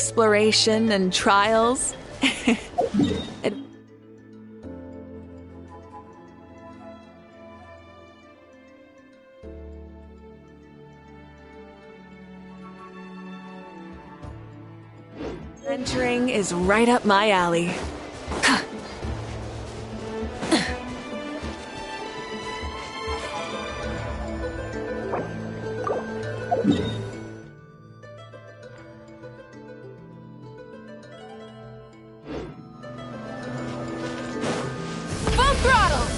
exploration and trials. It Adventuring is right up my alley. Full throttle!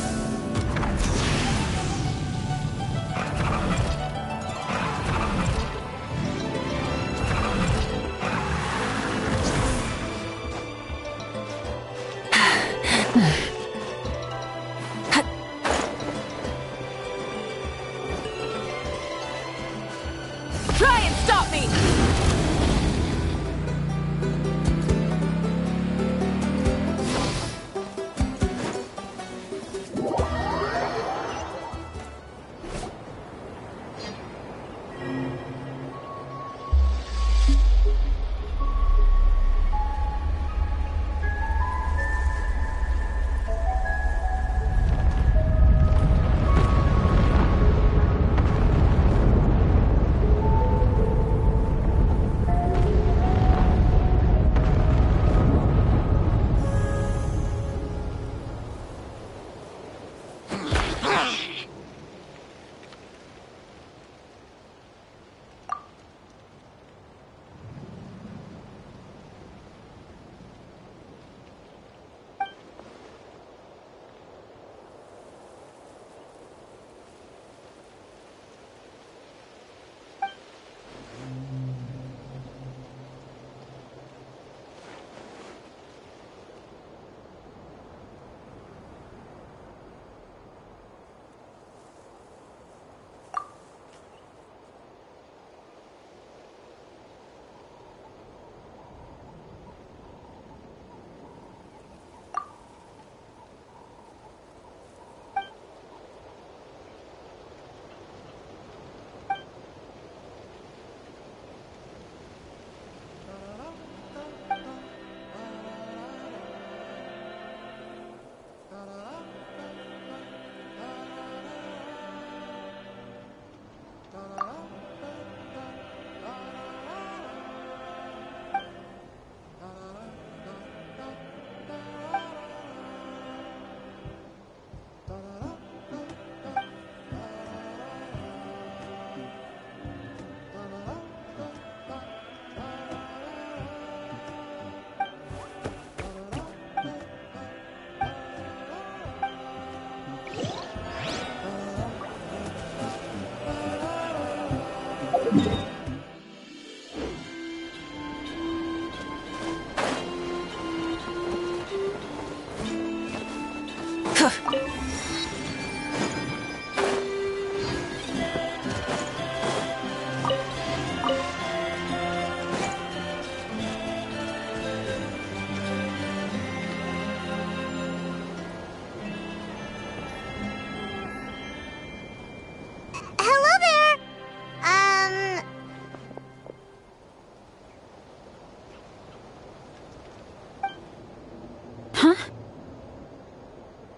Try and stop me!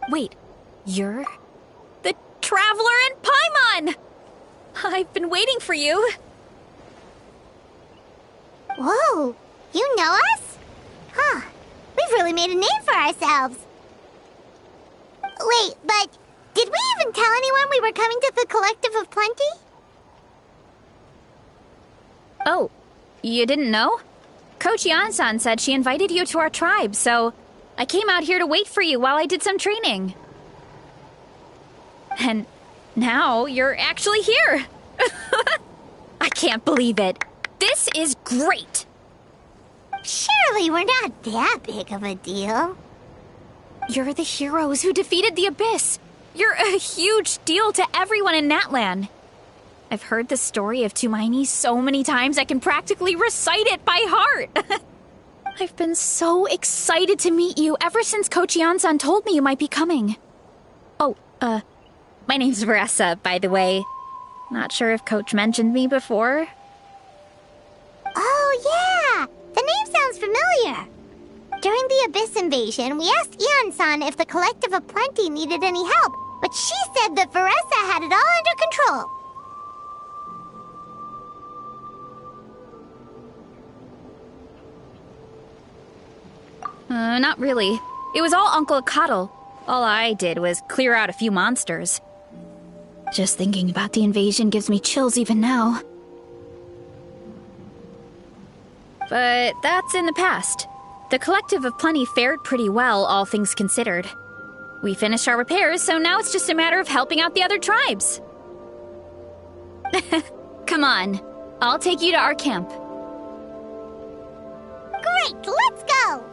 Wait, you're the Traveler in Paimon! I've been waiting for you. Whoa, you know us? Huh, we've really made a name for ourselves. Wait, but did we even tell anyone we were coming to the Collective of Plenty? Oh, you didn't know? Coach Yan-san said she invited you to our tribe, so I came out here to wait for you while I did some training. And now you're actually here. I can't believe it. This is great. Surely we're not that big of a deal. You're the heroes who defeated the Abyss. You're a huge deal to everyone in Natlan. I've heard the story of Tumaini so many times I can practically recite it by heart. I've been so excited to meet you ever since Coach Yan-san told me you might be coming. Oh, my name's Varesa, by the way. Not sure if Coach mentioned me before. Oh, yeah! The name earlier. During the Abyss invasion, we asked Eon-san if the Collective of Plenty needed any help, but she said that Varesa had it all under control. Not really. It was all Uncle Akatl. All I did was clear out a few monsters. Just thinking about the invasion gives me chills even now. But that's in the past. The Collective of Plenty fared pretty well, all things considered. We finished our repairs, so now it's just a matter of helping out the other tribes. Come on, I'll take you to our camp. Great, let's go!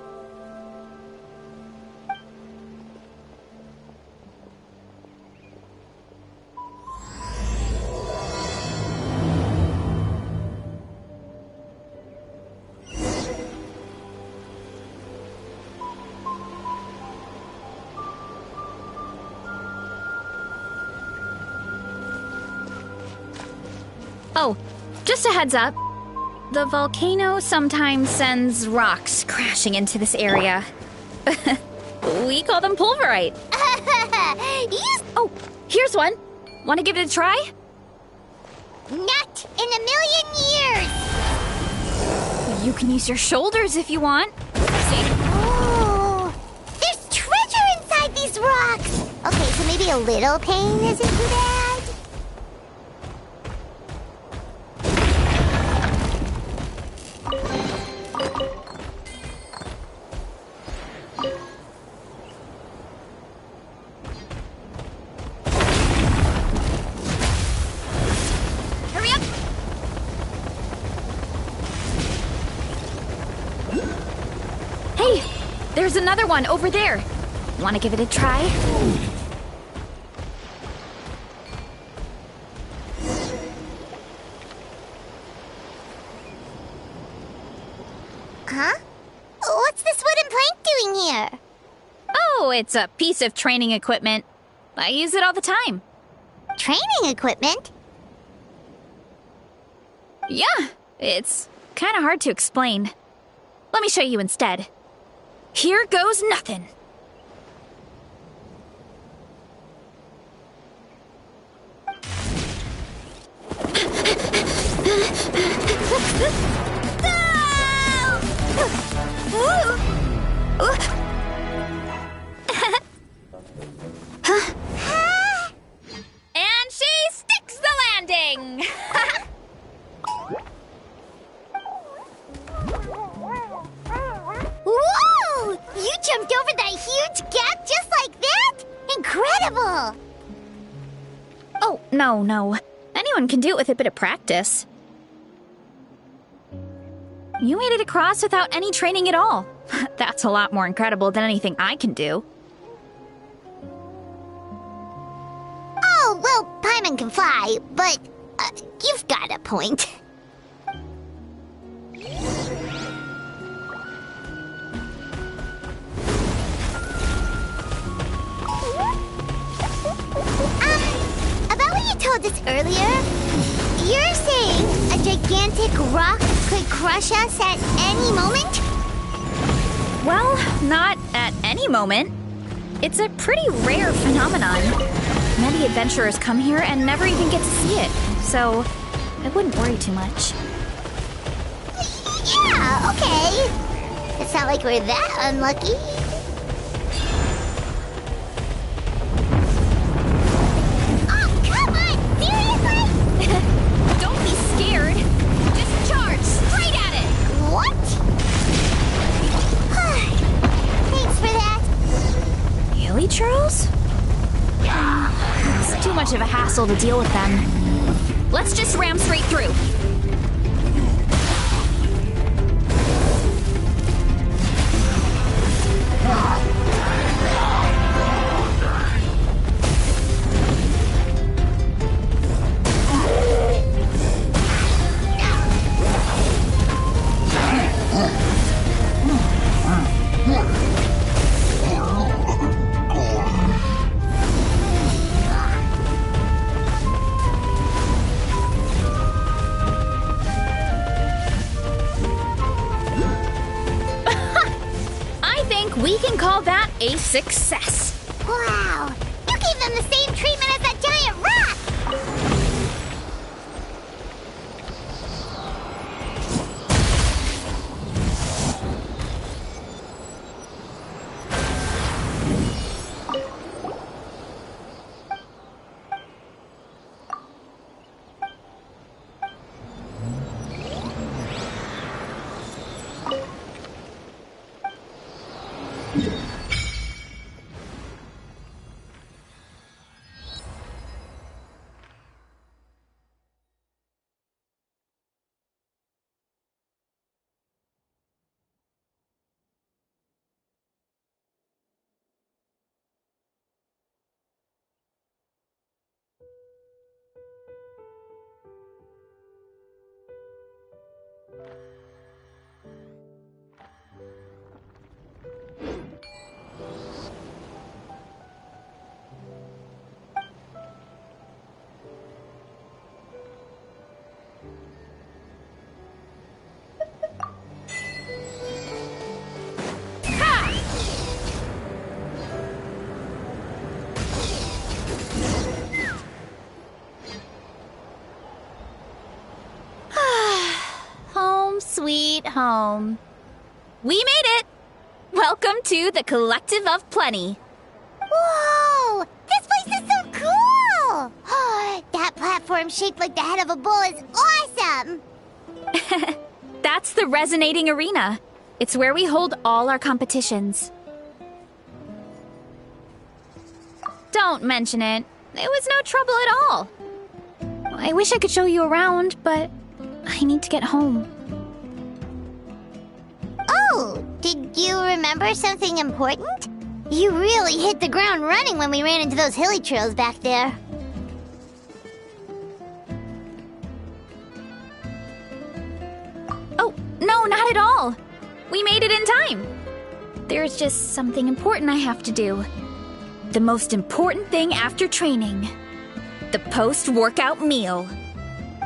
Oh, just a heads up. The volcano sometimes sends rocks crashing into this area. We call them pulverite. Oh, here's one. Want to give it a try? Not in a million years! You can use your shoulders if you want. Oh, there's treasure inside these rocks! Okay, so maybe a little pain isn't too bad. Hurry up! Hey, there's another one over there. Want to give it a try? Huh? What's this wooden plank doing here? Oh, it's a piece of training equipment. I use it all the time. Training equipment? Yeah, it's kind of hard to explain. Let me show you instead. Here goes nothing. And she sticks the landing! Whoa! You jumped over that huge gap just like that? Incredible! Oh, no. Anyone can do it with a bit of practice. You made it across without any training at all. That's a lot more incredible than anything I can do. Oh, well, Paimon can fly, but you've got a point. About what you told us earlier, you're saying a gigantic rock could crush us at any moment? Well, not at any moment. It's a pretty rare phenomenon. Many adventurers come here and never even get to see it, so I wouldn't worry too much. Yeah, okay. It's not like we're that unlucky. Oh, come on! Seriously? Don't be scared. Just charge straight at it. What? Thanks for that. Really, Charles? It's too much of a hassle to deal with them. Let's just ram straight through. call that a success. Wow! You gave them the same treatment as that giant rock! Sweet home. We made it! Welcome to the Collective of Plenty. Whoa! This place is so cool! That platform shaped like the head of a bull is awesome! That's the Resonating Arena. It's where we hold all our competitions. Don't mention it. It was no trouble at all. I wish I could show you around, but I need to get home. Oh, did you remember something important? You really hit the ground running when we ran into those hilly trails back there. Oh, no, not at all. We made it in time. There's just something important I have to do. The most important thing after training. The post-workout meal.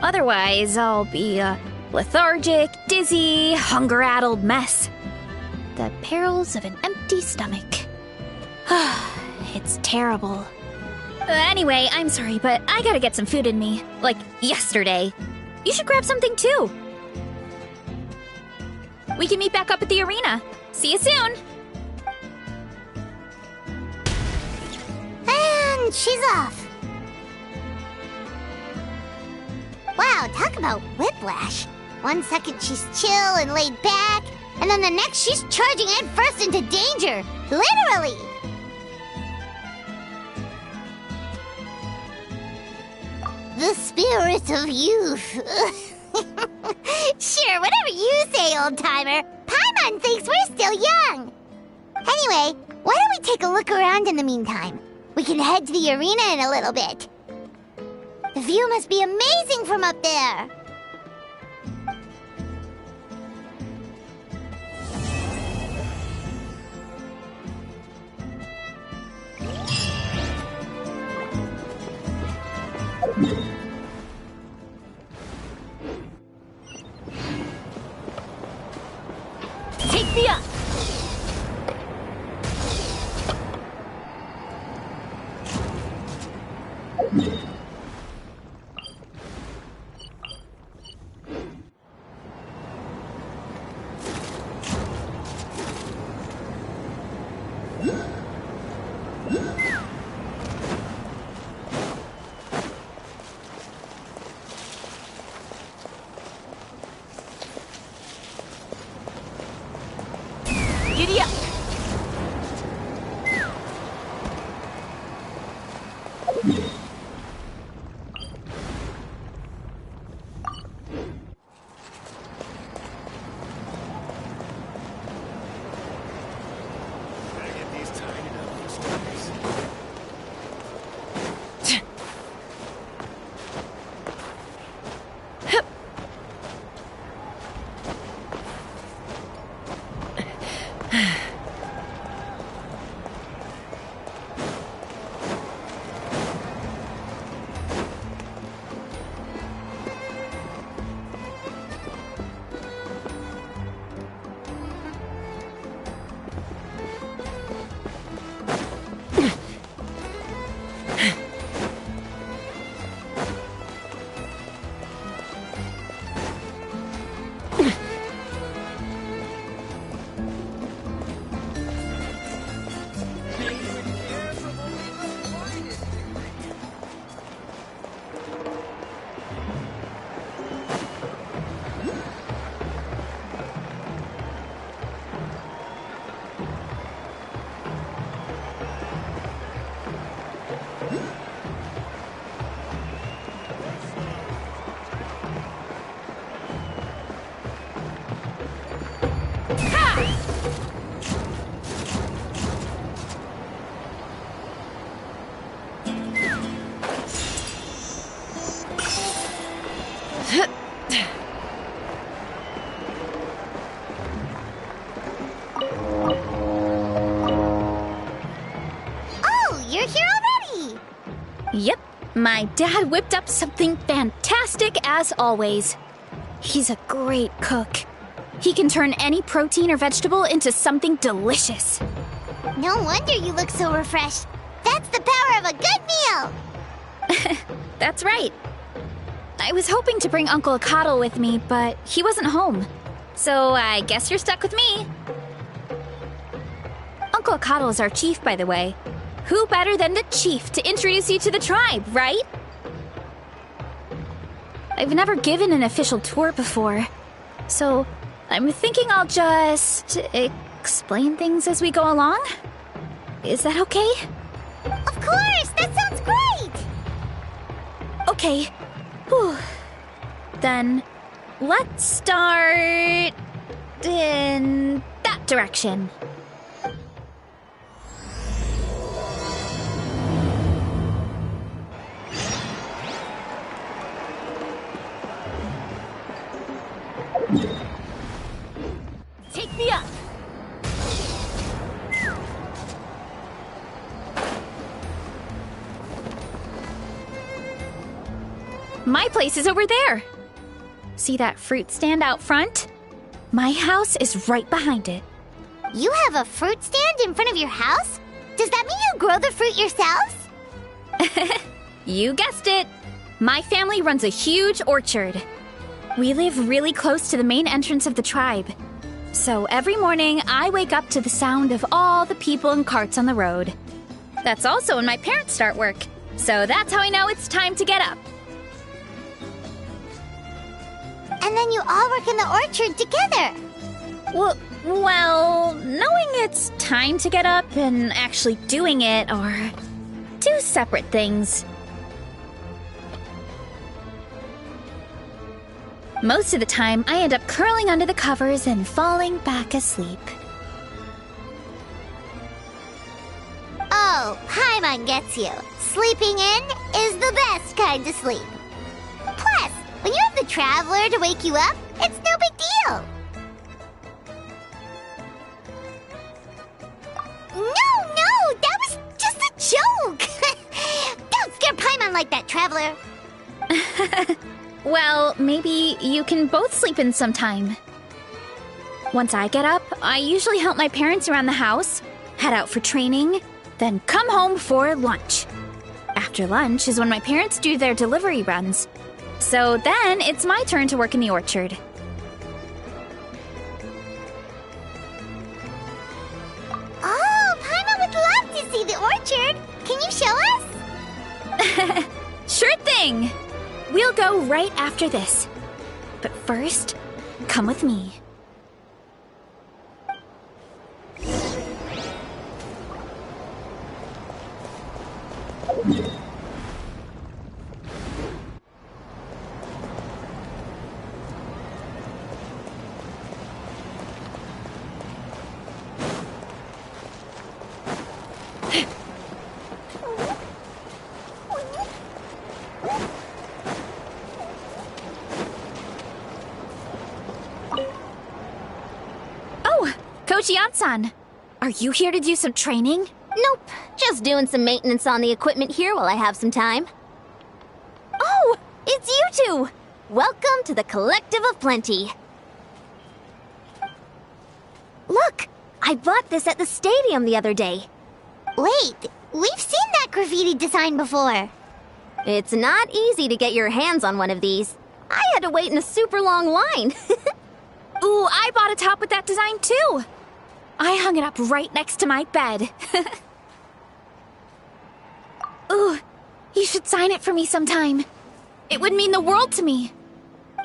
Otherwise, I'll be a lethargic, dizzy, hunger-addled mess. The perils of an empty stomach. It's terrible. Anyway, I'm sorry, but I gotta get some food in me. Like, yesterday. You should grab something, too. We can meet back up at the arena. See you soon! And she's off. Wow, talk about whiplash. 1 second she's chill and laid back, and then the next she's charging headfirst into danger. Literally! The spirit of youth. Sure, whatever you say, old-timer. Paimon thinks we're still young. Anyway, why don't we take a look around in the meantime? We can head to the arena in a little bit. The view must be amazing from up there. Take me up! Oh, you're here already! Yep, my dad whipped up something fantastic as always. He's a great cook. He can turn any protein or vegetable into something delicious. No wonder you look so refreshed. That's the power of a good meal! That's right. I was hoping to bring Uncle Cottle with me, but he wasn't home. So I guess you're stuck with me. Uncle Cottle is our chief, by the way. Who better than the chief to introduce you to the tribe, right? I've never given an official tour before, so I'm thinking I'll just explain things as we go along. Is that okay? Of course! That sounds great! Okay. Whew. Then let's start in that direction. Take me up! My place is over there. See that fruit stand out front? My house is right behind it. You have a fruit stand in front of your house? Does that mean you grow the fruit yourselves? You guessed it. My family runs a huge orchard. We live really close to the main entrance of the tribe. So every morning, I wake up to the sound of all the people and carts on the road. That's also when my parents start work. So that's how I know it's time to get up. And then you all work in the orchard together. Well, knowing it's time to get up and actually doing it are two separate things. Most of the time, I end up curling under the covers and falling back asleep. Oh, Paimon gets you. Sleeping in is the best kind of sleep. Plus, when you have the Traveler to wake you up, it's no big deal. No, that was just a joke. Don't scare Paimon like that, Traveler. Well, maybe you can both sleep in sometime. Once I get up, I usually help my parents around the house, head out for training, then come home for lunch. After lunch is when my parents do their delivery runs. So then it's my turn to work in the orchard. Oh, Paimon would love to see the orchard. Can you show us? Sure thing! We'll go right after this. But first, come with me. Coach Yansan, are you here to do some training? Nope, just doing some maintenance on the equipment here while I have some time. Oh, it's you two! Welcome to the Collective of Plenty. Look, I bought this at the stadium the other day. Wait, we've seen that graffiti design before. It's not easy to get your hands on one of these. I had to wait in a super long line. Ooh, I bought a top with that design too. I hung it up right next to my bed. Ooh, you should sign it for me sometime. It would mean the world to me.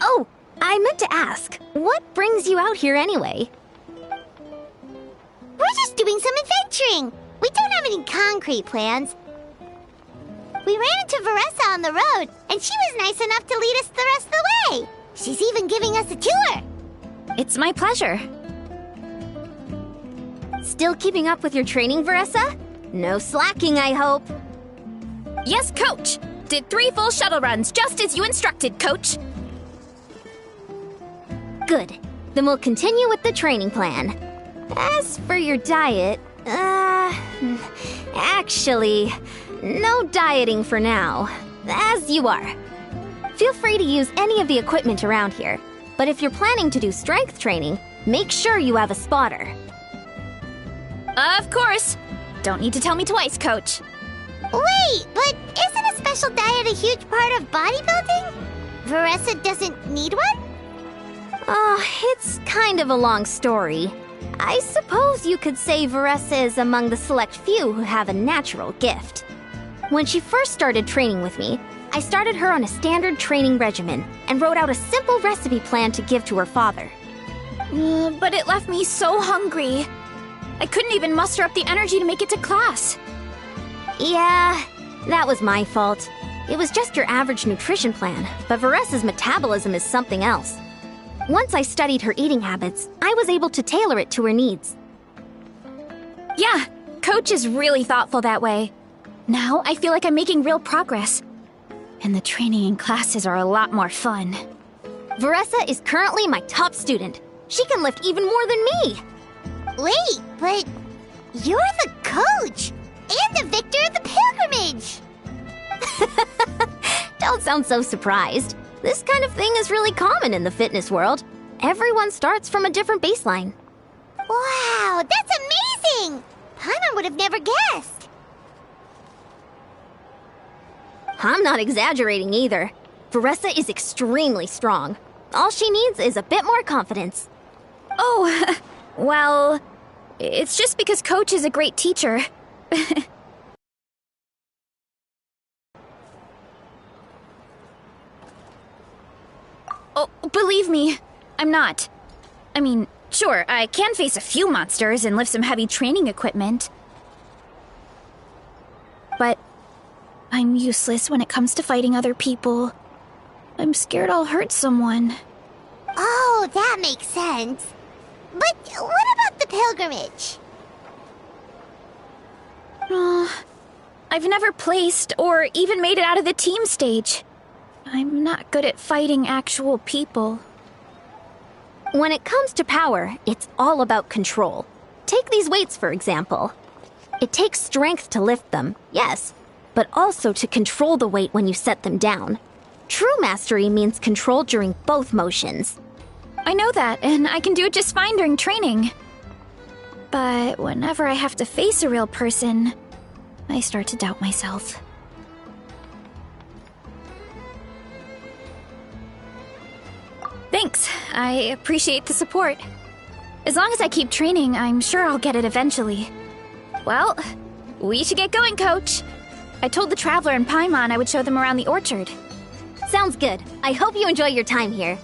Oh, I meant to ask, what brings you out here anyway? We're just doing some adventuring. We don't have any concrete plans. We ran into Varesa on the road, and she was nice enough to lead us the rest of the way. She's even giving us a tour. It's my pleasure. Still keeping up with your training, Varesa? No slacking, I hope. Yes, Coach. Did 3 full shuttle runs, just as you instructed, Coach. Good. Then we'll continue with the training plan. As for your diet, actually, no dieting for now. As you are. Feel free to use any of the equipment around here, but if you're planning to do strength training, make sure you have a spotter. Of course. Don't need to tell me twice, Coach. Wait, but isn't a special diet a huge part of bodybuilding? Varesa doesn't need one? Oh, it's kind of a long story. I suppose you could say Varesa is among the select few who have a natural gift. When she first started training with me, I started her on a standard training regimen and wrote out a simple recipe plan to give to her father. But it left me so hungry. I couldn't even muster up the energy to make it to class. Yeah, that was my fault. It was just your average nutrition plan, but Varesa's metabolism is something else. Once I studied her eating habits, I was able to tailor it to her needs. Yeah, Coach is really thoughtful that way. Now I feel like I'm making real progress. And the training and classes are a lot more fun. Varesa is currently my top student. She can lift even more than me. Wait, but you're the coach and the victor of the pilgrimage. Don't sound so surprised. This kind of thing is really common in the fitness world. Everyone starts from a different baseline. Wow, that's amazing! Paimon would have never guessed. I'm not exaggerating either. Varesa is extremely strong. All she needs is a bit more confidence. Oh, well, it's just because Coach is a great teacher. Oh, believe me, I'm not. I mean, sure, I can face a few monsters and lift some heavy training equipment. But I'm useless when it comes to fighting other people. I'm scared I'll hurt someone. Oh, that makes sense. But what about the pilgrimage? I've never placed or even made it out of the team stage. I'm not good at fighting actual people. When it comes to power, it's all about control. Take these weights, for example. It takes strength to lift them, yes, but also to control the weight when you set them down. True mastery means control during both motions. I know that, and I can do it just fine during training. But whenever I have to face a real person, I start to doubt myself. Thanks. I appreciate the support. As long as I keep training, I'm sure I'll get it eventually. Well, we should get going, Coach. I told the Traveler and Paimon I would show them around the orchard. Sounds good. I hope you enjoy your time here.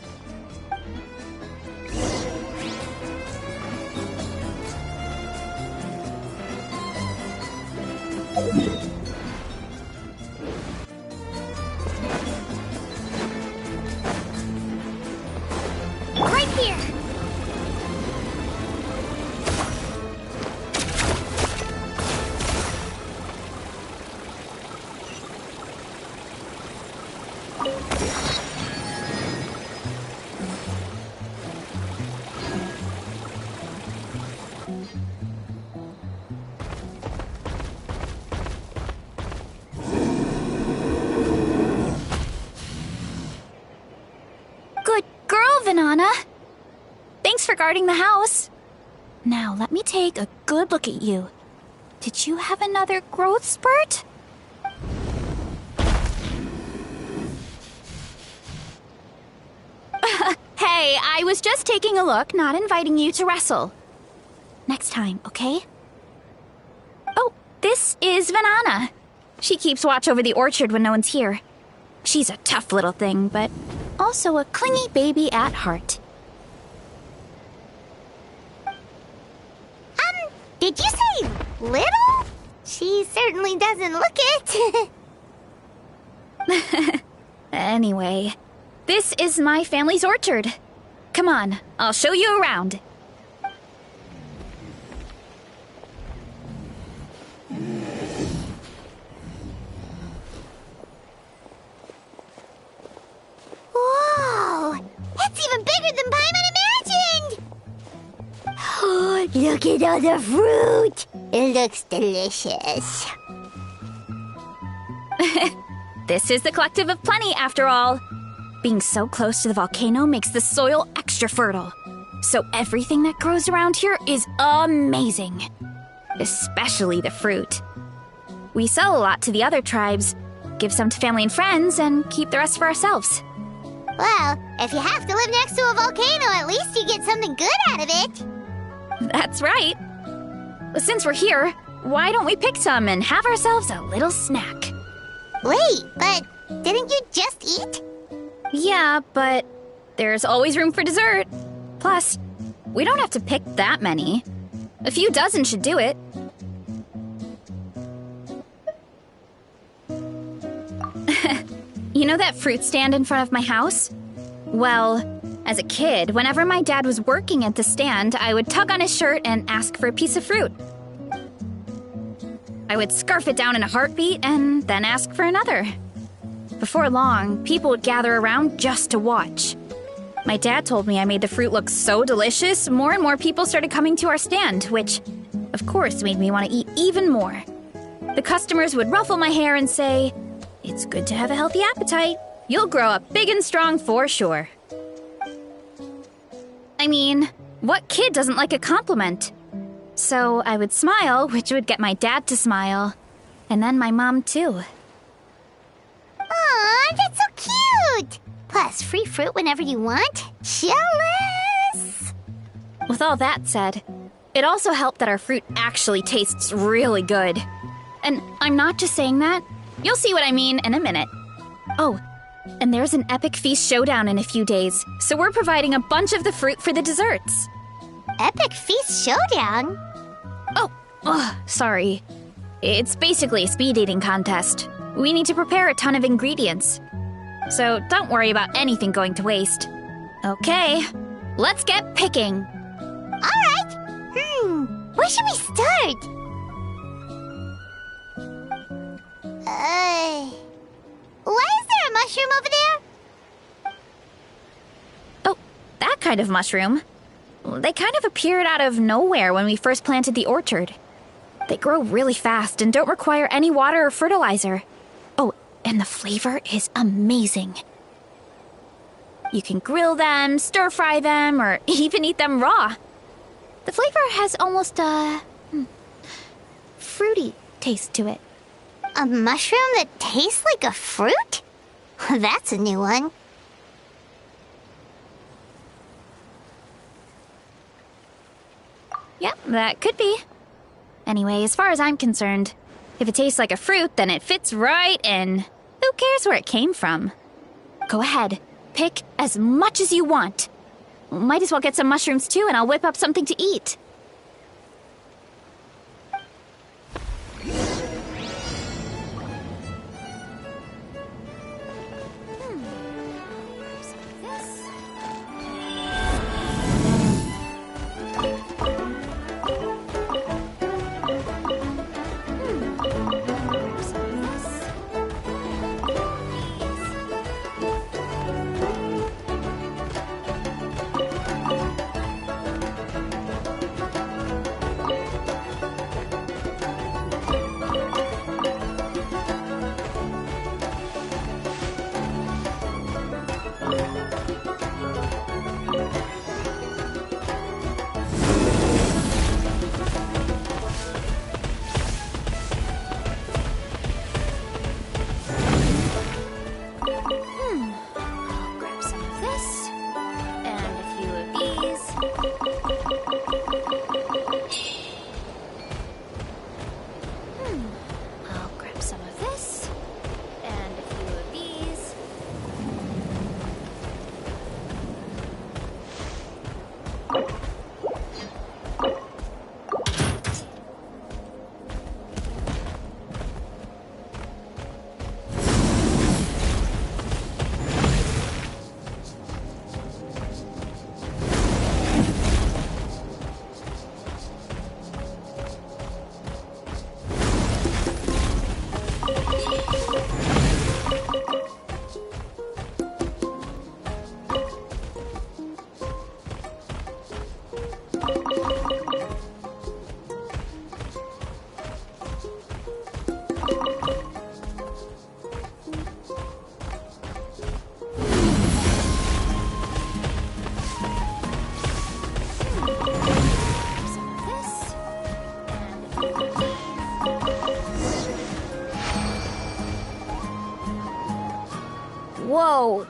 Right here! Good girl, Vanana. Thanks for guarding the house. Now, let me take a good look at you. Did you have another growth spurt? Hey, I was just taking a look, not inviting you to wrestle. Next time, okay? Oh, this is Vanana. She keeps watch over the orchard when no one's here. She's a tough little thing, but also a clingy baby at heart. Did you say little? She certainly doesn't look it. Anyway, this is my family's orchard. Come on, I'll show you around. Whoa! That's even bigger than Paimon Look at all the fruit! It looks delicious. This is the Collective of Plenty, after all. Being so close to the volcano makes the soil extra fertile. So everything that grows around here is amazing. Especially the fruit. We sell a lot to the other tribes, give some to family and friends, and keep the rest for ourselves. Well, if you have to live next to a volcano, at least you get something good out of it. That's right. Since we're here, why don't we pick some and have ourselves a little snack? Wait, but didn't you just eat? Yeah, but there's always room for dessert. Plus, we don't have to pick that many. A few dozen should do it. You know that fruit stand in front of my house? Well, as a kid, whenever my dad was working at the stand, I would tug on his shirt and ask for a piece of fruit. I would scarf it down in a heartbeat and then ask for another. Before long, people would gather around just to watch. My dad told me I made the fruit look so delicious, more and more people started coming to our stand, which, of course, made me want to eat even more. The customers would ruffle my hair and say, "It's good to have a healthy appetite. You'll grow up big and strong for sure." I mean, what kid doesn't like a compliment? So I would smile, which would get my dad to smile. And then my mom, too. Aw, that's so cute! Plus, free fruit whenever you want. Jealous! With all that said, it also helped that our fruit actually tastes really good. And I'm not just saying that. You'll see what I mean in a minute. Oh, and there's an epic feast showdown in a few days, so we're providing a bunch of the fruit for the desserts. Epic Feast Showdown? Oh, sorry. It's basically a speed eating contest. We need to prepare a ton of ingredients. So don't worry about anything going to waste. Okay, let's get picking. Alright! Where should we start? Why is there a mushroom over there? Oh, that kind of mushroom. They kind of appeared out of nowhere when we first planted the orchard. They grow really fast and don't require any water or fertilizer. Oh, and the flavor is amazing. You can grill them, stir-fry them, or even eat them raw. The flavor has almost a fruity taste to it. A mushroom that tastes like a fruit? That's a new one. Yep, that could be. Anyway, as far as I'm concerned, if it tastes like a fruit, then it fits right in. Who cares where it came from? Go ahead, pick as much as you want. Might as well get some mushrooms too, and I'll whip up something to eat.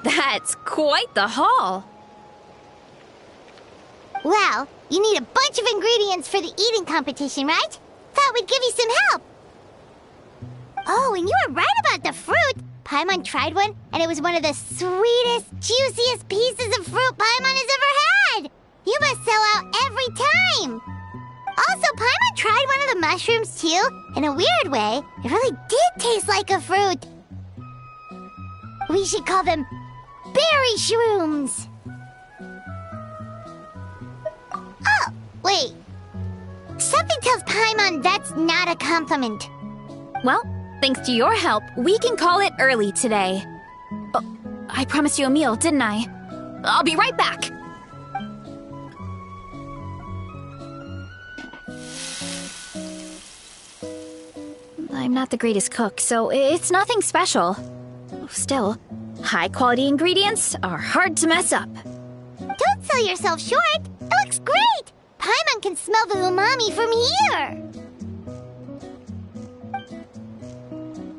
that's quite the haul. Well, you need a bunch of ingredients for the eating competition, right? Thought we'd give you some help. Oh, and you were right about the fruit. Paimon tried one, and it was one of the sweetest, juiciest pieces of fruit Paimon has ever had. You must sell out every time. Also, Paimon tried one of the mushrooms, too. In a weird way, it really did taste like a fruit. We should call them berry shrooms. Oh, wait. Something tells Paimon that's not a compliment. Well, thanks to your help, we can call it early today. Oh, I promised you a meal, didn't I? I'll be right back. I'm not the greatest cook, so it's nothing special. Still, high-quality ingredients are hard to mess up. Don't sell yourself short. It looks great. Paimon can smell the umami from here.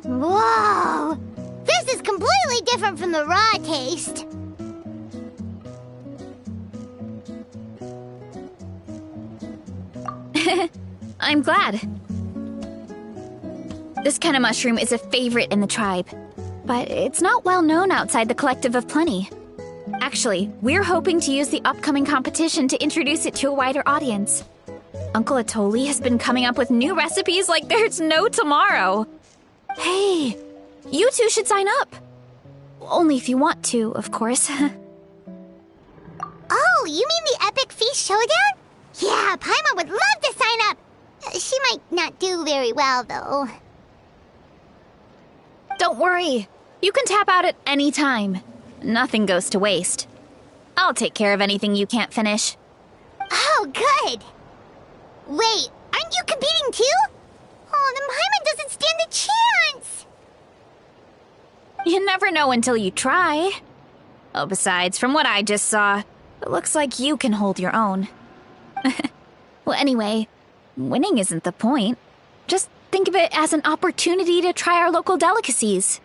Whoa! This is completely different from the raw taste. I'm glad. This kind of mushroom is a favorite in the tribe, but it's not well known outside the Collective of Plenty. Actually, we're hoping to use the upcoming competition to introduce it to a wider audience. Uncle Atoli has been coming up with new recipes like there's no tomorrow. Hey, you two should sign up. Only if you want to, of course. Oh, you mean the Epic Feast Showdown? Yeah, Paimon would love to sign up. She might not do very well, though. Don't worry. You can tap out at any time. Nothing goes to waste. I'll take care of anything you can't finish. Oh, good. Wait, aren't you competing too? Oh, then Paimon doesn't stand a chance. You never know until you try. Oh, besides, from what I just saw, it looks like you can hold your own. Well, anyway, winning isn't the point. Just think of it as an opportunity to try our local delicacies.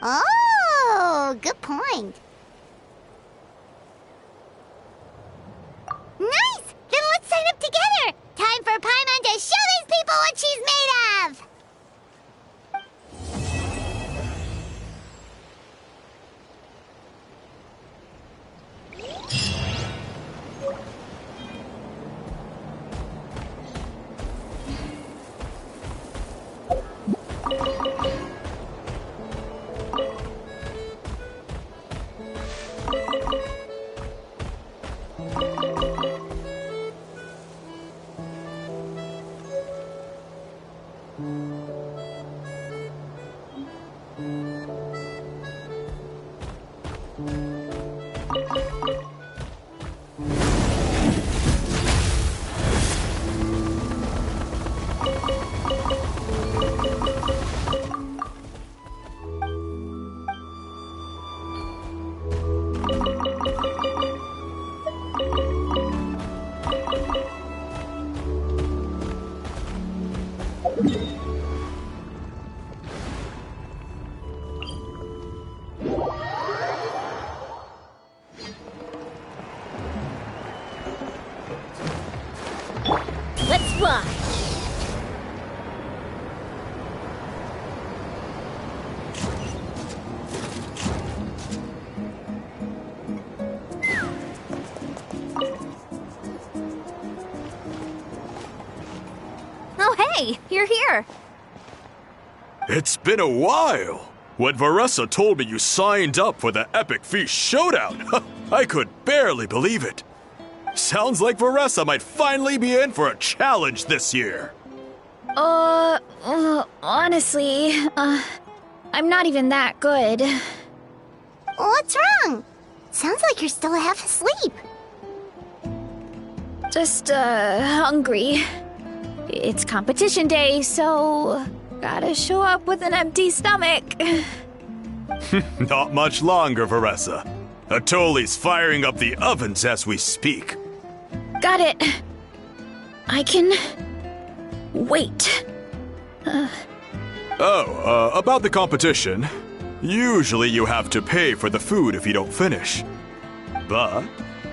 Oh, good point. Nice! Then let's sign up together! Time for Paimon to show these people what she's made of! Let's fly! Oh, hey, you're here. It's been a while. When Varesa told me you signed up for the Epic Feast Showdown, I could barely believe it. Sounds like Varesa might finally be in for a challenge this year. Honestly, I'm not even that good. What's wrong? Sounds like you're still half asleep. Just, hungry. It's competition day, so gotta show up with an empty stomach. Not much longer, Varesa. Atoli's firing up the ovens as we speak. Got it. I can wait. About the competition. Usually you have to pay for the food if you don't finish. But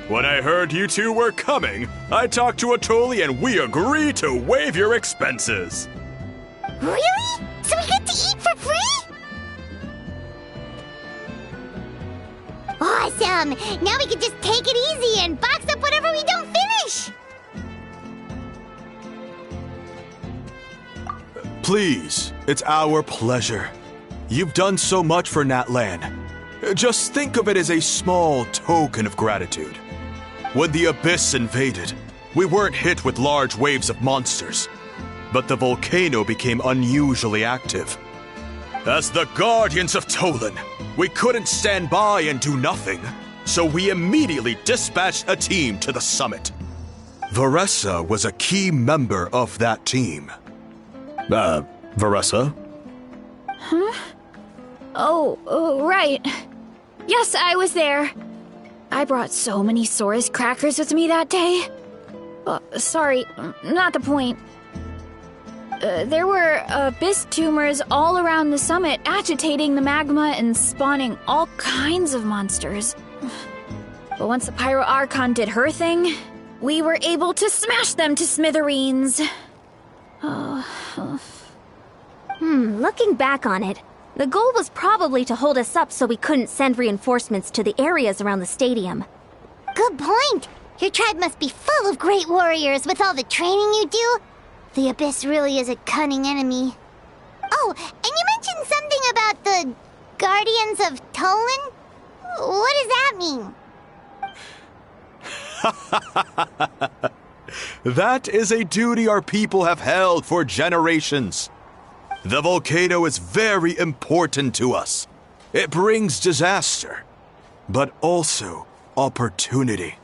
when I heard you two were coming, I talked to Atoli and we agreed to waive your expenses. Really? So we get to eat for free? Awesome! Now we can just take it easy and box up whatever we don't finish! Please, it's our pleasure. You've done so much for Natlan. Just think of it as a small token of gratitude. When the Abyss invaded, we weren't hit with large waves of monsters, but the volcano became unusually active. As the Guardians of Tolan, we couldn't stand by and do nothing, so we immediately dispatched a team to the summit. Varesa was a key member of that team. Varesa? Huh? Oh, right. Yes, I was there. I brought so many Sora's crackers with me that day. Sorry, not the point. There were abyss tumors all around the summit, agitating the magma and spawning all kinds of monsters. But once the Pyro Archon did her thing, we were able to smash them to smithereens. Looking back on it, the goal was probably to hold us up so we couldn't send reinforcements to the areas around the stadium. Good point! Your tribe must be full of great warriors with all the training you do. The Abyss really is a cunning enemy. Oh, and you mentioned something about the Guardians of Tolan? What does that mean? That is a duty our people have held for generations. The volcano is very important to us. It brings disaster, but also opportunity.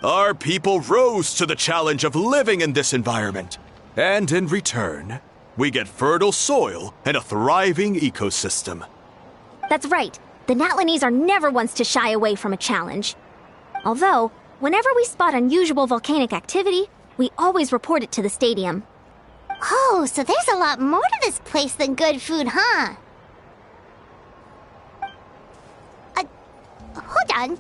Our people rose to the challenge of living in this environment, and in return, we get fertile soil and a thriving ecosystem. That's right. The Natlanese are never ones to shy away from a challenge. Although, whenever we spot unusual volcanic activity, we always report it to the stadium. Oh, so there's a lot more to this place than good food, huh? Hold on.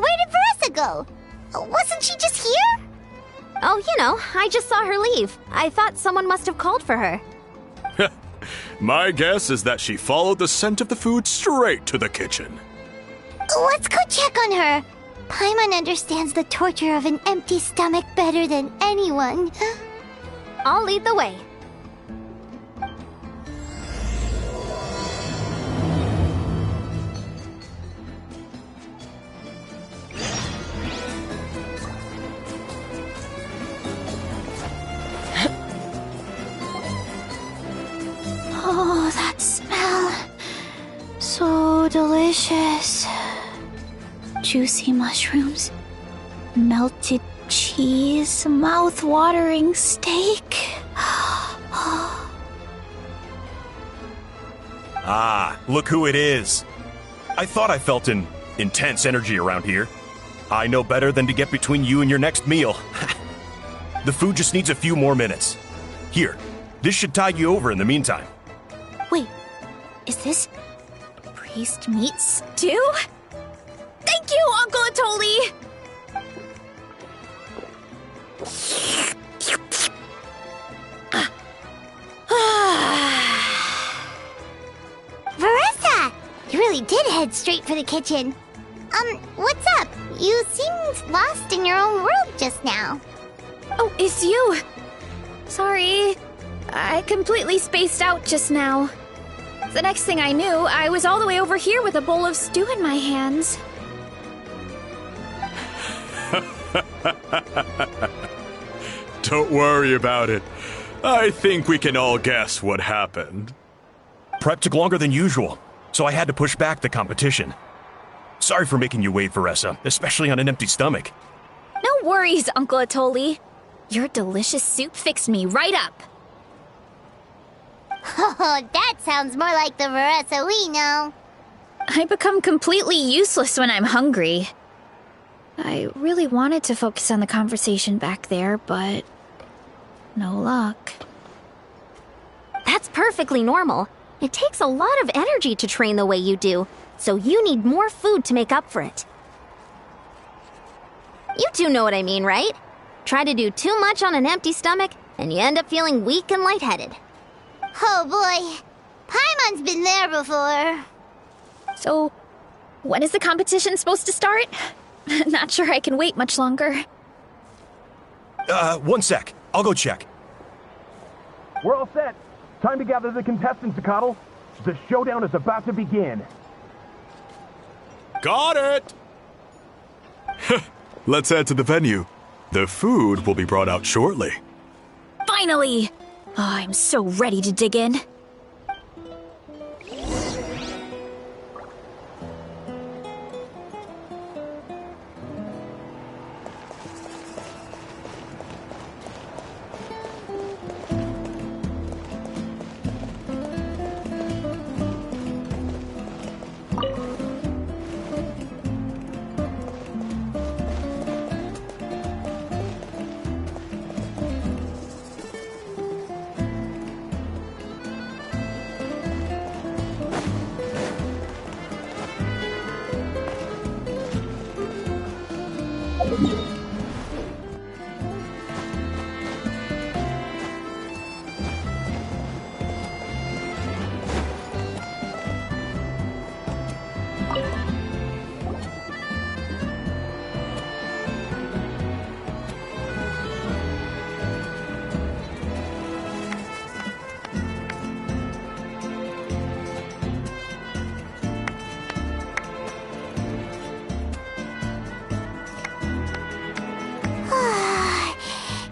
Where did Varesa go? Wasn't she just here? Oh, I just saw her leave. I thought someone must have called for her. My guess is that she followed the scent of the food straight to the kitchen. Let's go check on her. Paimon understands the torture of an empty stomach better than anyone. I'll lead the way. Oh, that smell. So delicious. Juicy mushrooms, melted cheese, mouth-watering steak. Ah, look who it is. I thought I felt an intense energy around here. I know better than to get between you and your next meal. The food just needs a few more minutes. Here, this should tide you over in the meantime. Wait, is this priest meat stew? Thank you, Uncle Atoli! Varesa! You really did head straight for the kitchen. What's up? You seemed lost in your own world just now. Oh, it's you! Sorry, I completely spaced out just now. The next thing I knew, I was all the way over here with a bowl of stew in my hands. Don't worry about it. I think we can all guess what happened. Prep took longer than usual, so I had to push back the competition. Sorry for making you wait, Varesa, especially on an empty stomach. No worries, Uncle Atoli. Your delicious soup fixed me right up. Oh, that sounds more like the Varesa we know. I become completely useless when I'm hungry. I really wanted to focus on the conversation back there, but no luck. That's perfectly normal. It takes a lot of energy to train the way you do, so you need more food to make up for it. You two know what I mean, right? Try to do too much on an empty stomach, and you end up feeling weak and lightheaded. Oh boy, Paimon's been there before. So, when is the competition supposed to start? Not sure I can wait much longer. 1 sec. I'll go check. We're all set. Time to gather the contestants, Coddle. The showdown is about to begin. Got it! Let's head to the venue. The food will be brought out shortly. Finally! Oh, I'm so ready to dig in.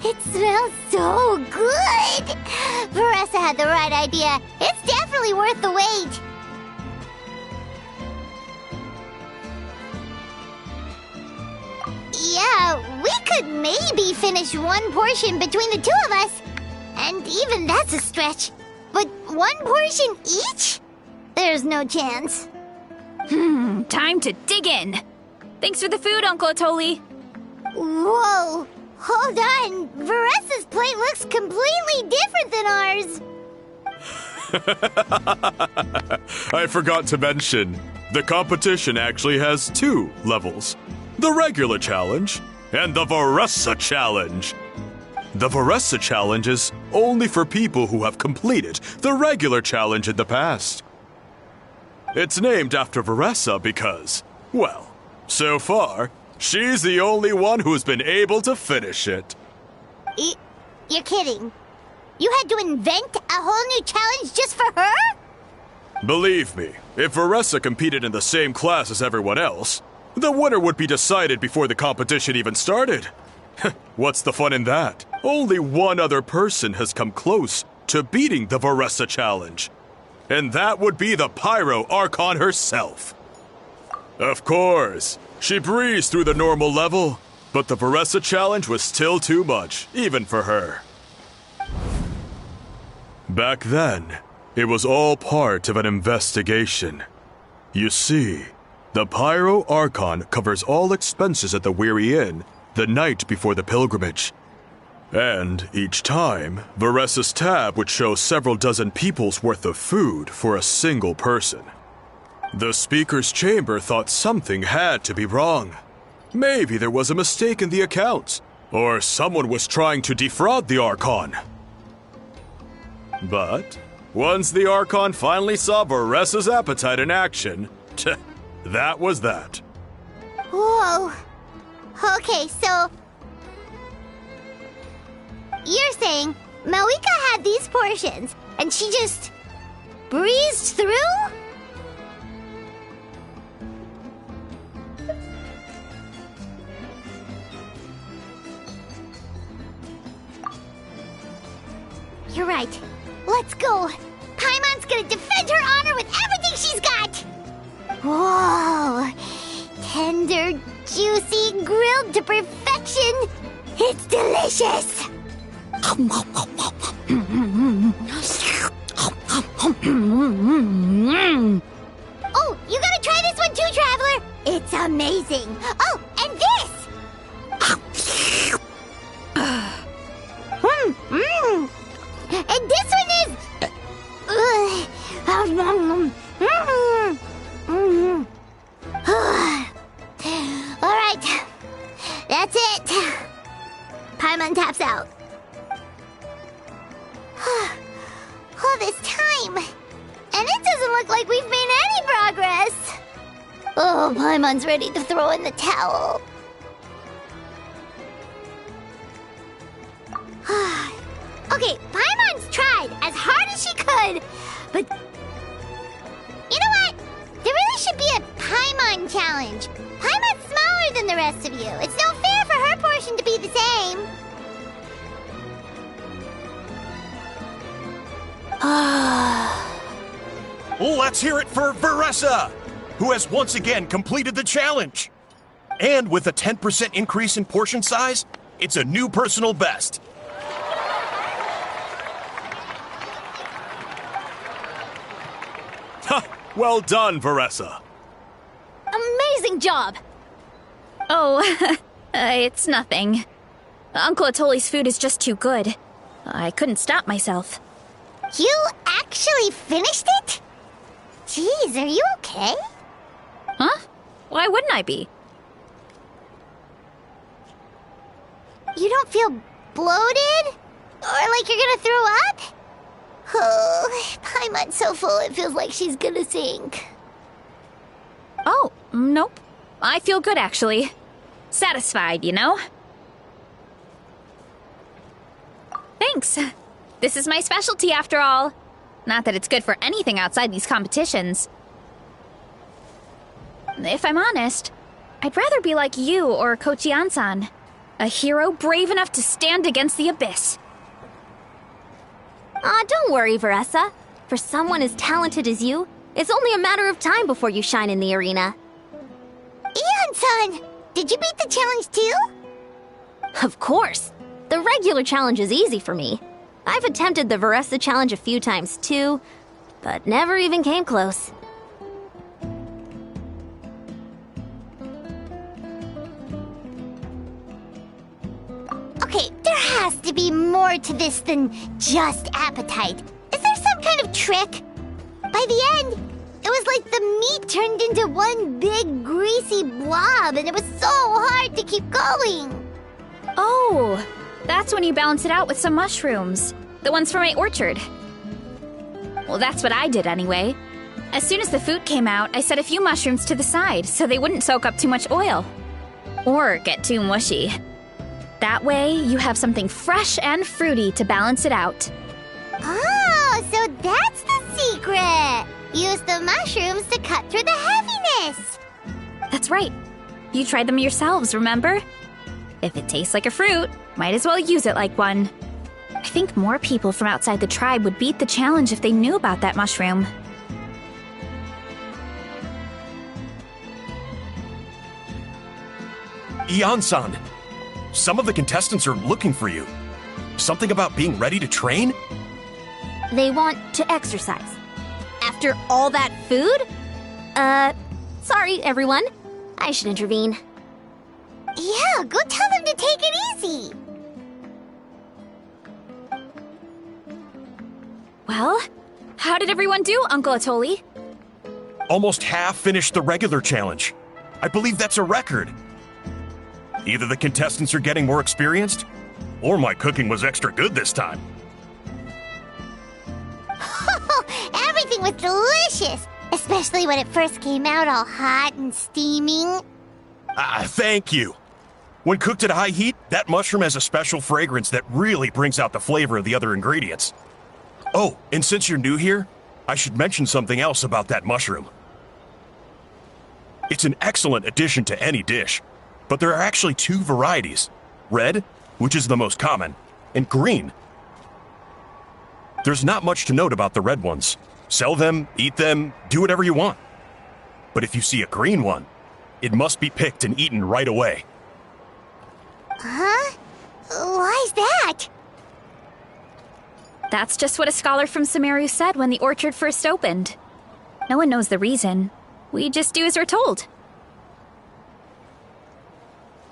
It smells so good! Varesa had the right idea. It's definitely worth the wait. Yeah, we could maybe finish one portion between the two of us. And even that's a stretch. But one portion each? There's no chance. Time to dig in. Thanks for the food, Uncle Atoli. Whoa! Hold on! Varesa's plate looks completely different than ours! I forgot to mention, the competition actually has 2 levels. The regular challenge and the Varesa challenge. The Varesa challenge is only for people who have completed the regular challenge in the past. It's named after Varesa because, well, so far, she's the only one who's been able to finish it. You're kidding. You had to invent a whole new challenge just for her? Believe me, if Varesa competed in the same class as everyone else, the winner would be decided before the competition even started. What's the fun in that? Only one other person has come close to beating the Varesa challenge. And that would be the Pyro Archon herself. Of course, she breezed through the normal level, but the Varesa challenge was still too much, even for her. Back then, it was all part of an investigation. You see, the Pyro Archon covers all expenses at the Weary Inn the night before the pilgrimage. And each time, Varesa's tab would show several dozen people's worth of food for a single person. The speaker's chamber thought something had to be wrong. Maybe there was a mistake in the accounts, or someone was trying to defraud the Archon. But once the Archon finally saw Varesa's appetite in action, that was that. Whoa. Okay, so... You're saying Malika had these portions, and she just breezed through? You're right. Let's go. Paimon's gonna defend her honor with everything she's got! Whoa! Tender, juicy, grilled to perfection! It's delicious! Oh, you gotta try this one too, Traveler! It's amazing! Oh, and this! And this one is... That's it! Paimon taps out. All this time, and it doesn't look like we've made any progress. Oh, Paimon's ready to throw in the towel. Okay, Paimon's tried as hard as she could, but you know what? There really should be a Paimon challenge. Paimon's smaller than the rest of you. It's no fair for her portion to be the same. Let's hear it for Varesa, who has once again completed the challenge. And with a 10% increase in portion size, it's a new personal best. Ha! Well done, Varesa. Amazing job! Oh, it's nothing. Uncle Atoli's food is just too good. I couldn't stop myself. You actually finished it? Jeez, are you okay? Huh? Why wouldn't I be? You don't feel bloated? Or like you're gonna throw up? Oh, Paimon's so full it feels like she's gonna sink. Oh, nope. I feel good, actually. Satisfied, you know? Thanks. This is my specialty, after all. Not that it's good for anything outside these competitions. If I'm honest, I'd rather be like you or Kochi-an-san. A hero brave enough to stand against the abyss. Aw, don't worry, Varesa. For someone as talented as you, it's only a matter of time before you shine in the arena. Ian-san, did you beat the challenge too? Of course. The regular challenge is easy for me. I've attempted the Varesa challenge a few times too, but never even came close. Okay, there has to be more to this than just appetite. Is there some kind of trick? By the end, it was like the meat turned into one big greasy blob and it was so hard to keep going. Oh, that's when you balance it out with some mushrooms. The ones from my orchard. Well, that's what I did anyway. As soon as the food came out, I set a few mushrooms to the side so they wouldn't soak up too much oil. Or get too mushy. That way, you have something fresh and fruity to balance it out. Oh, so that's the secret! Use the mushrooms to cut through the heaviness! That's right. You tried them yourselves, remember? If it tastes like a fruit, might as well use it like one. I think more people from outside the tribe would beat the challenge if they knew about that mushroom. Ian-san, some of the contestants are looking for you. Something about being ready to train? They want to exercise. After all that food? Sorry, everyone. I should intervene. Yeah, go tell them to take it easy! Well, how did everyone do, Uncle Atoli? Almost half finished the regular challenge. I believe that's a record. Either the contestants are getting more experienced, or my cooking was extra good this time. Everything was delicious! Especially when it first came out all hot and steaming. Thank you. When cooked at high heat, that mushroom has a special fragrance that really brings out the flavor of the other ingredients. Oh, and since you're new here, I should mention something else about that mushroom. It's an excellent addition to any dish, but there are actually two varieties. Red, which is the most common, and green. There's not much to note about the red ones. Sell them, eat them, do whatever you want. But if you see a green one, it must be picked and eaten right away. Huh? Why's that? That's just what a scholar from Sumeru said when the orchard first opened. No one knows the reason. We just do as we're told.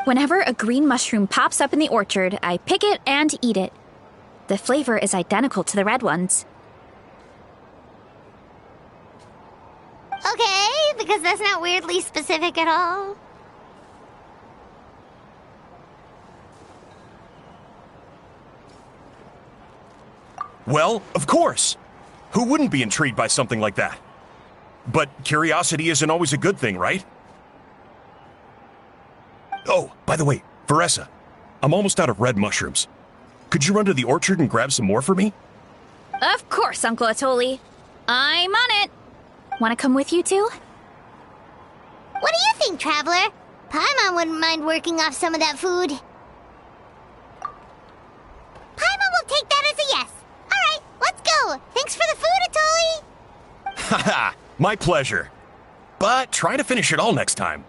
Whenever a green mushroom pops up in the orchard, I pick it and eat it. The flavor is identical to the red ones. Okay, because that's not weirdly specific at all. Well, of course. Who wouldn't be intrigued by something like that? But curiosity isn't always a good thing, right? Oh, by the way, Varesa, I'm almost out of red mushrooms. Could you run to the orchard and grab some more for me? Of course, Uncle Atoli. I'm on it. Want to come with you too? What do you think, Traveler? Paimon wouldn't mind working off some of that food. Paimon will take that as a yes. All right, let's go. Thanks for the food, Atoli. Haha, my pleasure. But try to finish it all next time.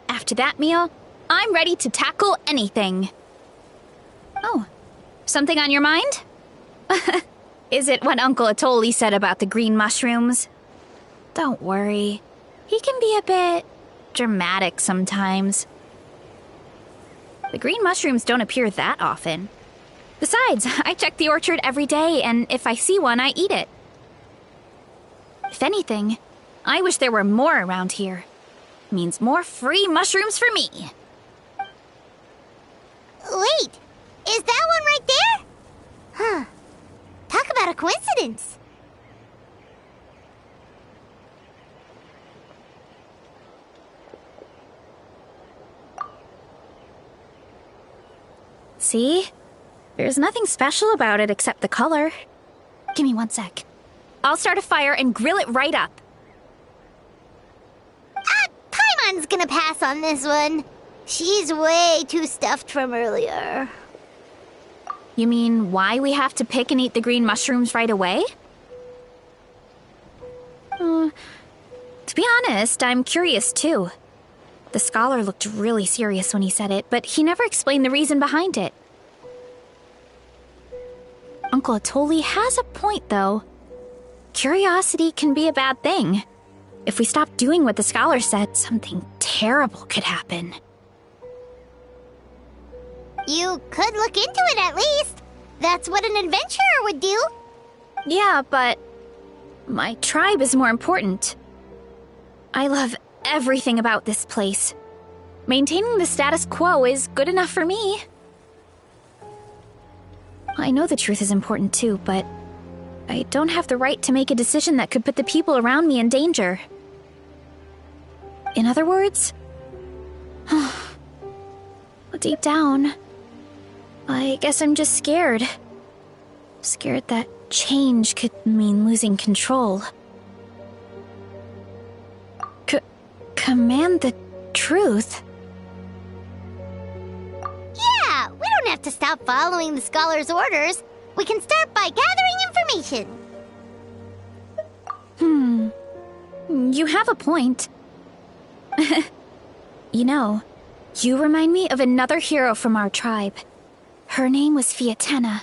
After that meal, I'm ready to tackle anything. Oh, something on your mind? Is it what Uncle Atoli said about the green mushrooms? Don't worry. He can be a bit dramatic sometimes. The green mushrooms don't appear that often. Besides, I check the orchard every day, and if I see one, I eat it. If anything, I wish there were more around here. Means more free mushrooms for me. Wait, is that one right there? Huh. Talk about a coincidence. See? There's nothing special about it except the color. Give me 1 sec. I'll start a fire and grill it right up. Paimon's gonna pass on this one. She's way too stuffed from earlier. You mean why we have to pick and eat the green mushrooms right away? To be honest, I'm curious too. The scholar looked really serious when he said it, but he never explained the reason behind it. Uncle Atoli has a point, though. Curiosity can be a bad thing. If we stop doing what the scholar said, something terrible could happen. You could look into it at least. That's what an adventurer would do. Yeah, but my tribe is more important. I love everything about this place. Maintaining the status quo is good enough for me. I know the truth is important too, but I don't have the right to make a decision that could put the people around me in danger. In other words, deep down, I guess I'm just scared. Scared that change could mean losing control. Command the truth? Yeah, we don't have to stop following the scholar's orders. We can start by gathering information. You have a point. You know, you remind me of another hero from our tribe. Her name was Fiatena.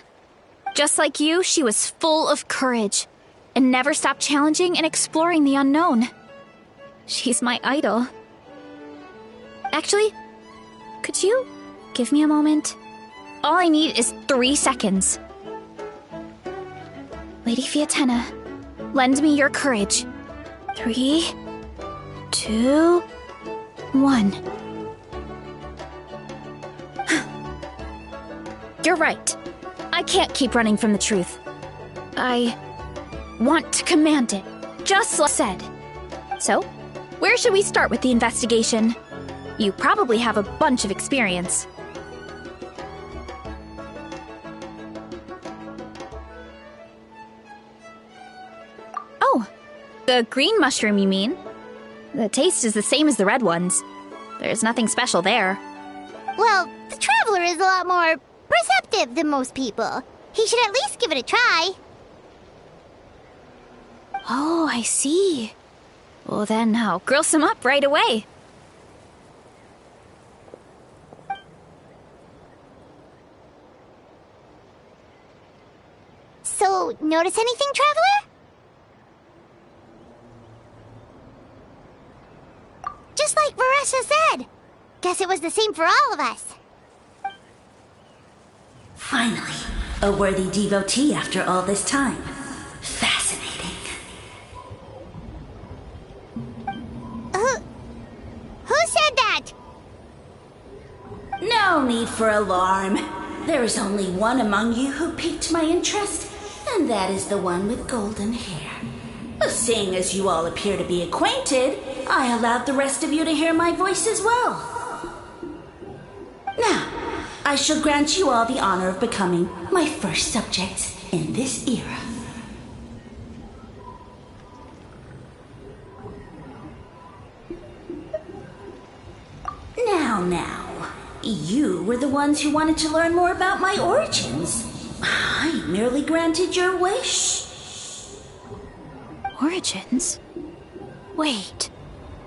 Just like you, she was full of courage and never stopped challenging and exploring the unknown. She's my idol. Actually, could you give me a moment? All I need is 3 seconds. Lady Fiatena, lend me your courage. 3, 2, 1. You're right. I can't keep running from the truth. I want to command it, just like I said. So, where should we start with the investigation? You probably have a bunch of experience. Oh, the green mushroom, you mean? The taste is the same as the red ones. There's nothing special there. Well, the Traveler is a lot more perceptive than most people. He should at least give it a try. Oh, I see. Well, then I'll grill some up right away. So, notice anything, Traveler? Just like Varesa said. Guess it was the same for all of us. Finally, a worthy devotee after all this time. Fascinating. Who said that? No need for alarm. There is only one among you who piqued my interest, and that is the one with golden hair. Seeing as you all appear to be acquainted, I allowed the rest of you to hear my voice as well. Now, I shall grant you all the honor of becoming my first subjects in this era. Now, you were the ones who wanted to learn more about my origins. I merely granted your wish. Origins? Wait,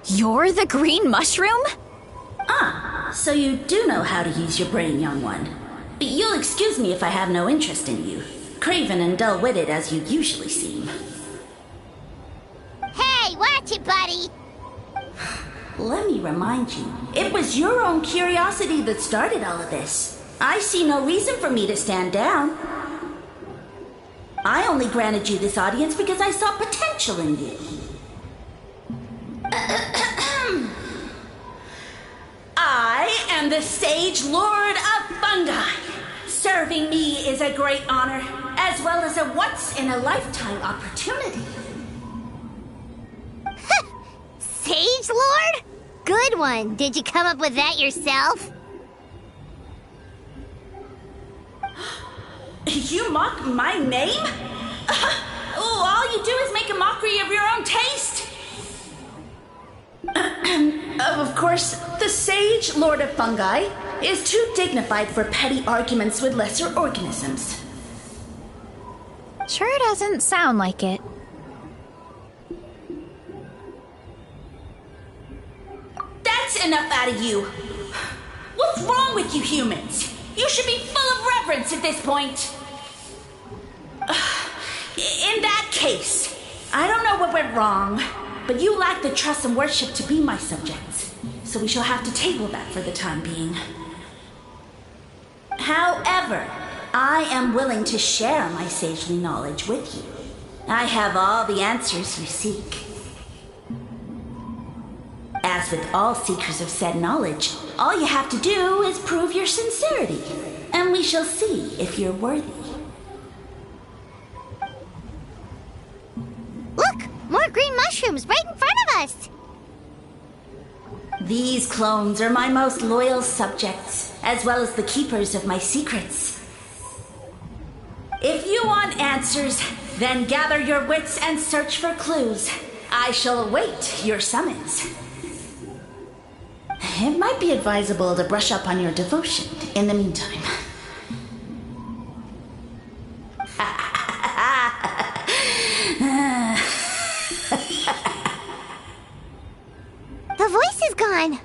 you're the green mushroom? So you do know how to use your brain, young one. But you'll excuse me if I have no interest in you, craven and dull-witted as you usually seem. Hey, watch it, buddy! Let me remind you, it was your own curiosity that started all of this. I see no reason for me to stand down. I only granted you this audience because I saw potential in you. I am the Sage Lord of Fungi. Serving me is a great honor, as well as a once-in-a-lifetime opportunity. Sage Lord? Good one. Did you come up with that yourself? You mock my name? All you do is make a mockery of your own taste. Of course, the Sage Lord of Fungi is too dignified for petty arguments with lesser organisms. Sure doesn't sound like it. That's enough out of you. What's wrong with you humans? You should be full of reverence at this point. In that case, I don't know what went wrong, but you lack the trust and worship to be my subjects, so we shall have to table that for the time being. However, I am willing to share my sagely knowledge with you. I have all the answers you seek. As with all seekers of said knowledge, all you have to do is prove your sincerity, and we shall see if you're worthy. Look! More green mushrooms right in front of us! These clones are my most loyal subjects, as well as the keepers of my secrets. If you want answers, then gather your wits and search for clues. I shall await your summons. It might be advisable to brush up on your devotion in the meantime. The voice is gone.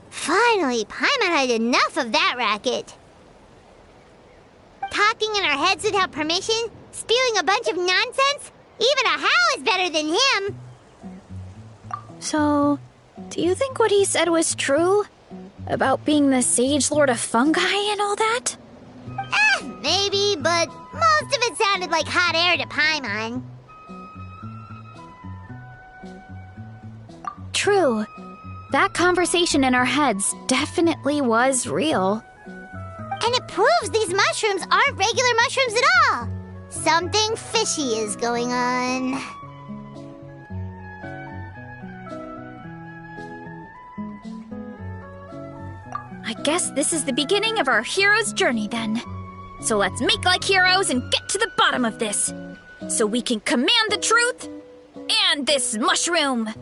Finally, Paimon had enough of that racket. Talking in our heads without permission, spewing a bunch of nonsense. Even a howl is better than him. So, do you think what he said was true? About being the Sage Lord of Fungi and all that? Maybe, but most of it sounded like hot air to Paimon. True. That conversation in our heads definitely was real. And it proves these mushrooms aren't regular mushrooms at all. Something fishy is going on. I guess this is the beginning of our hero's journey then. So let's make like heroes and get to the bottom of this, so we can command the truth and this mushroom.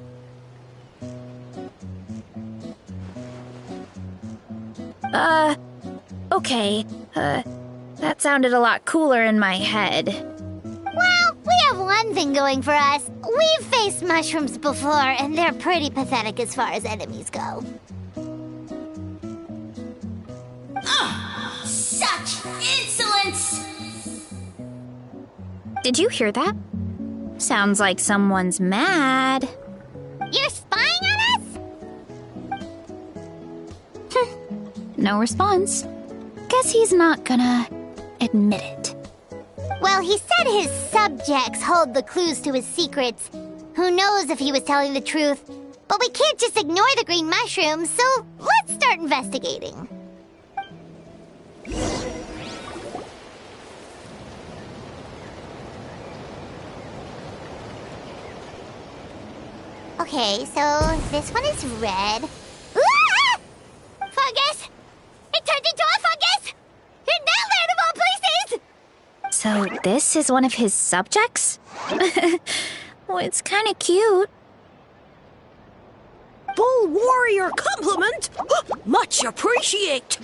Okay, that sounded a lot cooler in my head. Well, we have one one thing going for us. We've faced mushrooms before, and they're pretty pathetic as far as enemies go. Such insolence! Did you hear that? Sounds like someone's mad. You're spying on us? No response. Guess he's not gonna admit it. Well, he said his subjects hold the clues to his secrets. Who knows if he was telling the truth? But we can't just ignore the green mushrooms, so let's start investigating. Okay, so this one is red. Ah! Fungus! It turned into a fungus! In that land of all places! So this is one of his subjects? Well, it's kind of cute. Bull warrior compliment! Much appreciate!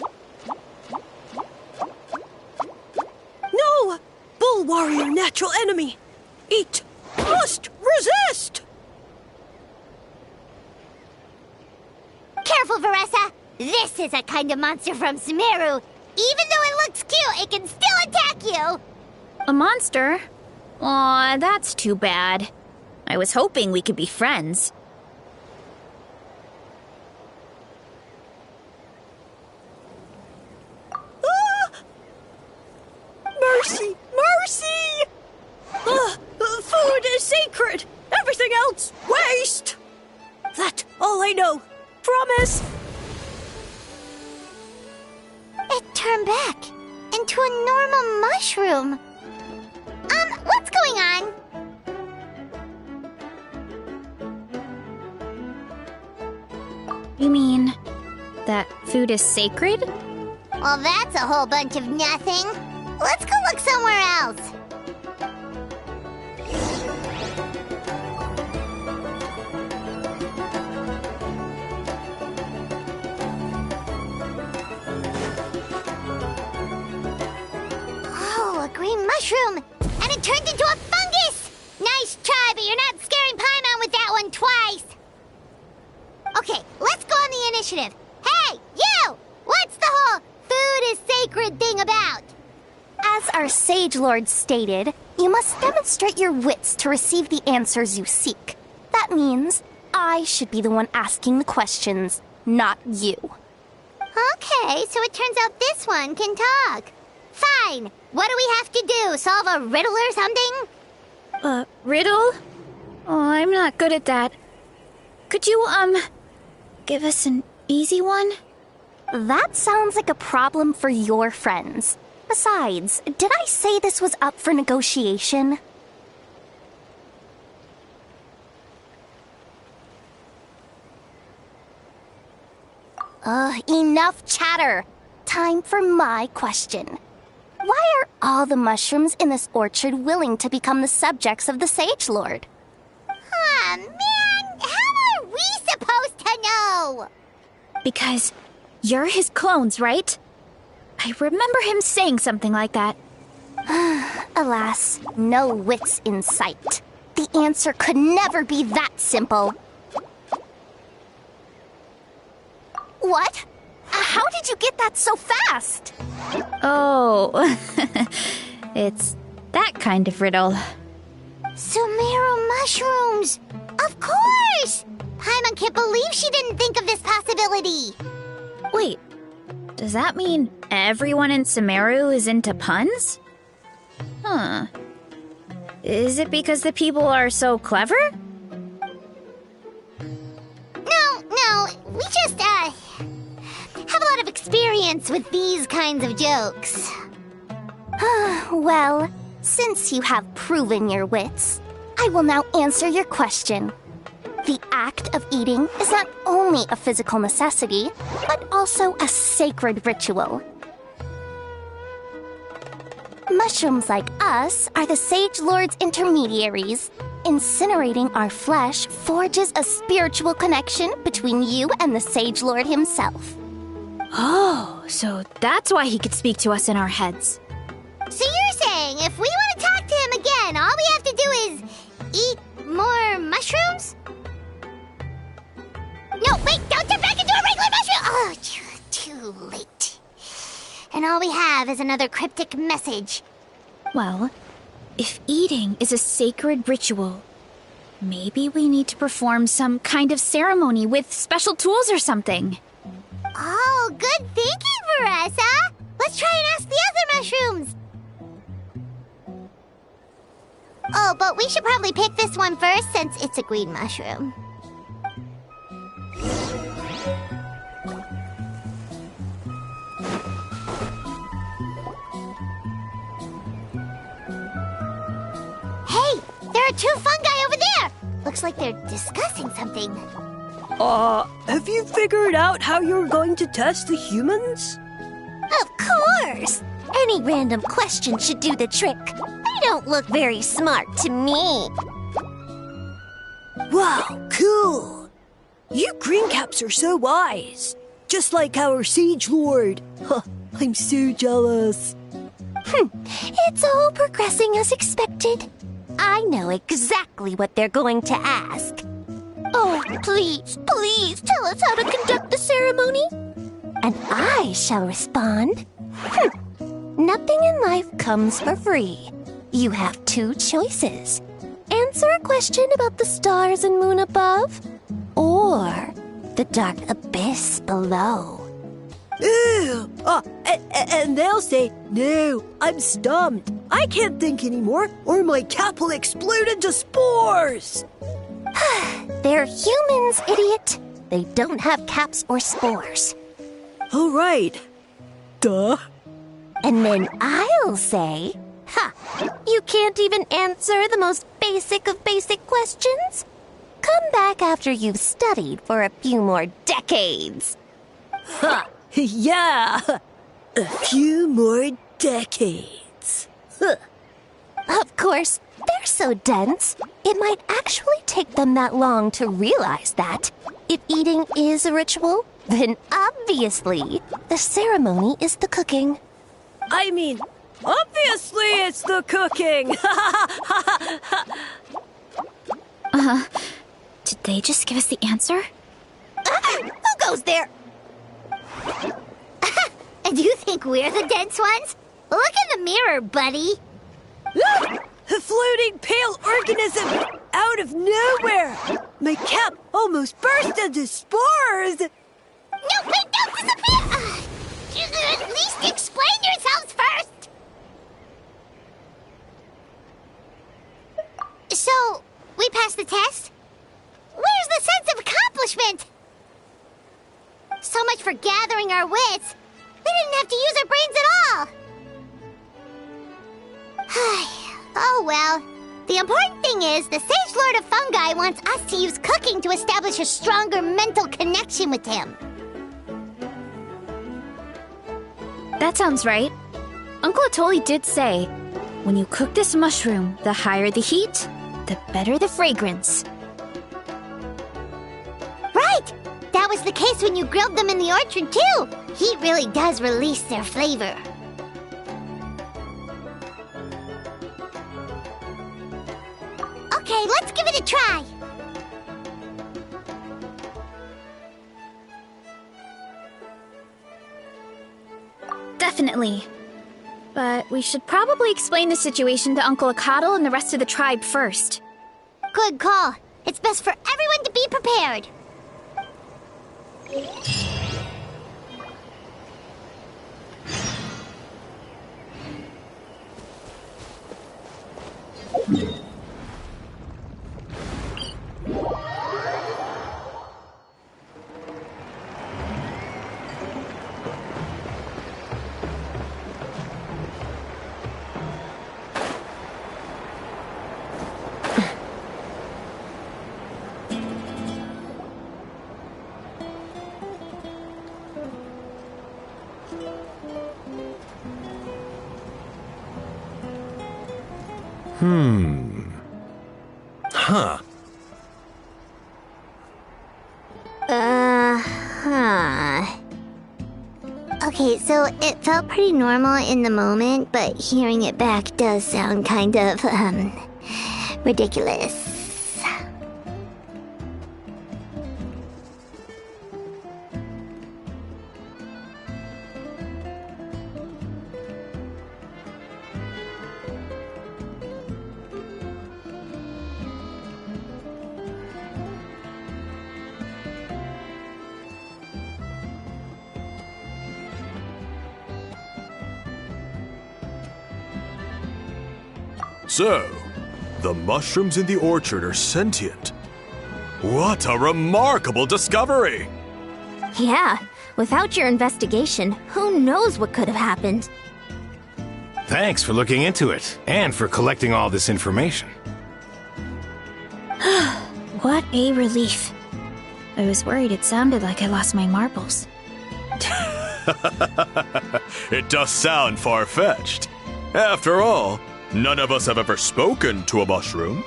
No! Bull warrior natural enemy! Eat! Must resist! Careful, Varesa! This is a kind of monster from Sumeru. Even though it looks cute, it can still attack you! A monster? Aw, that's too bad. I was hoping we could be friends. Ah! Mercy! Mercy! Food is sacred! Everything else, waste! That's all I know. Promise! It turned back into a normal mushroom. What's going on? You mean that food is sacred? Well, that's a whole bunch of nothing. Let's go look somewhere else. Oh, a green mushroom! And it turned into a fungus! Nice try, but you're not scaring Paimon with that one twice! Okay, let's go on the initiative. Hey, you! What's the whole food is sacred thing about? As our Sage Lord stated, you must demonstrate your wits to receive the answers you seek. That means I should be the one asking the questions, not you. Okay, so it turns out this one can talk. Fine. What do we have to do? Solve a riddle or something? Riddle? Oh, I'm not good at that. Could you, give us an easy one? That sounds like a problem for your friends. Besides, did I say this was up for negotiation? Enough chatter. Time for my question. Why are all the mushrooms in this orchard willing to become the subjects of the Sage Lord? Man, how are we supposed to know? Because you're his clones, right? I remember him saying something like that. Alas, no wits in sight. The answer could never be that simple. What? How did you get that so fast? Oh, it's that kind of riddle. Sumeru mushrooms! Of course! Paimon can't believe she didn't think of this possibility. Wait, does that mean everyone in Sumeru is into puns? Huh. Is it because the people are so clever? No, we just, have a lot of experience with these kinds of jokes. Well, since you have proven your wits, I will now answer your question. The act of eating is not only a physical necessity, but also a sacred ritual. Mushrooms like us are the Sage Lord's intermediaries. Incinerating our flesh forges a spiritual connection between you and the Sage Lord himself. Oh, so that's why he could speak to us in our heads. So you're saying if we want to talk to him again, all we have to do is all we have is another cryptic message. Well, if eating is a sacred ritual, maybe we need to perform some kind of ceremony with special tools or something. Oh, good thinking, Varesa! Let's try and ask the other mushrooms! Oh, but we should probably pick this one first since it's a green mushroom. Hey, there are 2 fungi over there! Looks like they're discussing something. Have you figured out how you're going to test the humans? Of course! Any random question should do the trick. They don't look very smart to me. Wow, cool! You greencaps are so wise. Just like our Siege Lord. Huh, I'm so jealous. It's all progressing as expected. I know exactly what they're going to ask. Oh, please, please tell us how to conduct the ceremony. And I shall respond. Nothing in life comes for free. You have 2 choices. Answer a question about the stars and moon above, or the dark abyss below. Ew! And they'll say, no, I'm stumped. I can't think anymore, or my cap will explode into spores. They're humans, idiot. They don't have caps or spores. All right. Duh. And then I'll say, you can't even answer the most basic of basic questions? Come back after you've studied for a few more decades. Ha! Yeah! A few more decades. Of course, they're so dense, it might actually take them that long to realize that. If eating is a ritual, then obviously the ceremony is the cooking. I mean, obviously it's the cooking! Did they just give us the answer? Who goes there? Do you think we're the dense ones? Look in the mirror, buddy. A floating pale organism out of nowhere! My cap almost burst into spores! No, wait, don't disappear! At least explain yourselves first! So, we passed the test? Where's the sense of accomplishment? So much for gathering our wits. We didn't have to use our brains at all. Oh well. The important thing is the Sage Lord of Fungi wants us to use cooking to establish a stronger mental connection with him. That sounds right. Uncle Atoli did say, when you cook this mushroom, the higher the heat, the better the fragrance. Right! That was the case when you grilled them in the orchard, too. Heat really does release their flavor. Okay, let's give it a try. Definitely. But we should probably explain the situation to Uncle Akadal and the rest of the tribe first. Good call. It's best for everyone to be prepared. Huh. Okay, so it felt pretty normal in the moment, but hearing it back does sound kind of, ridiculous. So, the mushrooms in the orchard are sentient. What a remarkable discovery! Yeah, without your investigation, who knows what could have happened? Thanks for looking into it, and for collecting all this information. What a relief. I was worried it sounded like I lost my marbles. It does sound far-fetched. After all, none of us have ever spoken to a mushroom.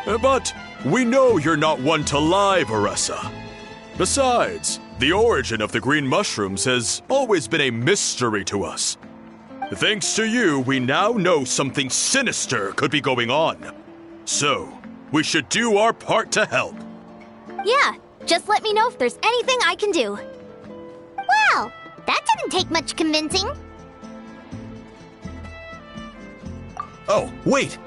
But we know you're not one to lie, Varesa. Besides, the origin of the green mushrooms has always been a mystery to us. Thanks to you, we now know something sinister could be going on. So, we should do our part to help. Yeah, just let me know if there's anything I can do. Wow, that didn't take much convincing. Oh, wait!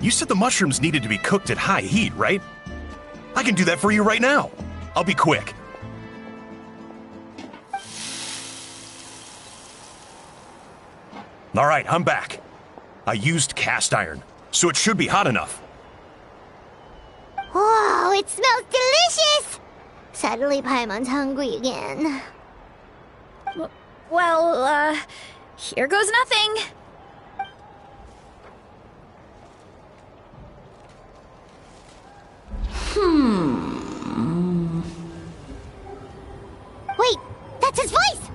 You said the mushrooms needed to be cooked at high heat, right? I can do that for you right now. I'll be quick. All right, I'm back. I used cast iron, so it should be hot enough. Whoa, it smells delicious! Suddenly Paimon's hungry again. Well, here goes nothing. Wait, that's his voice!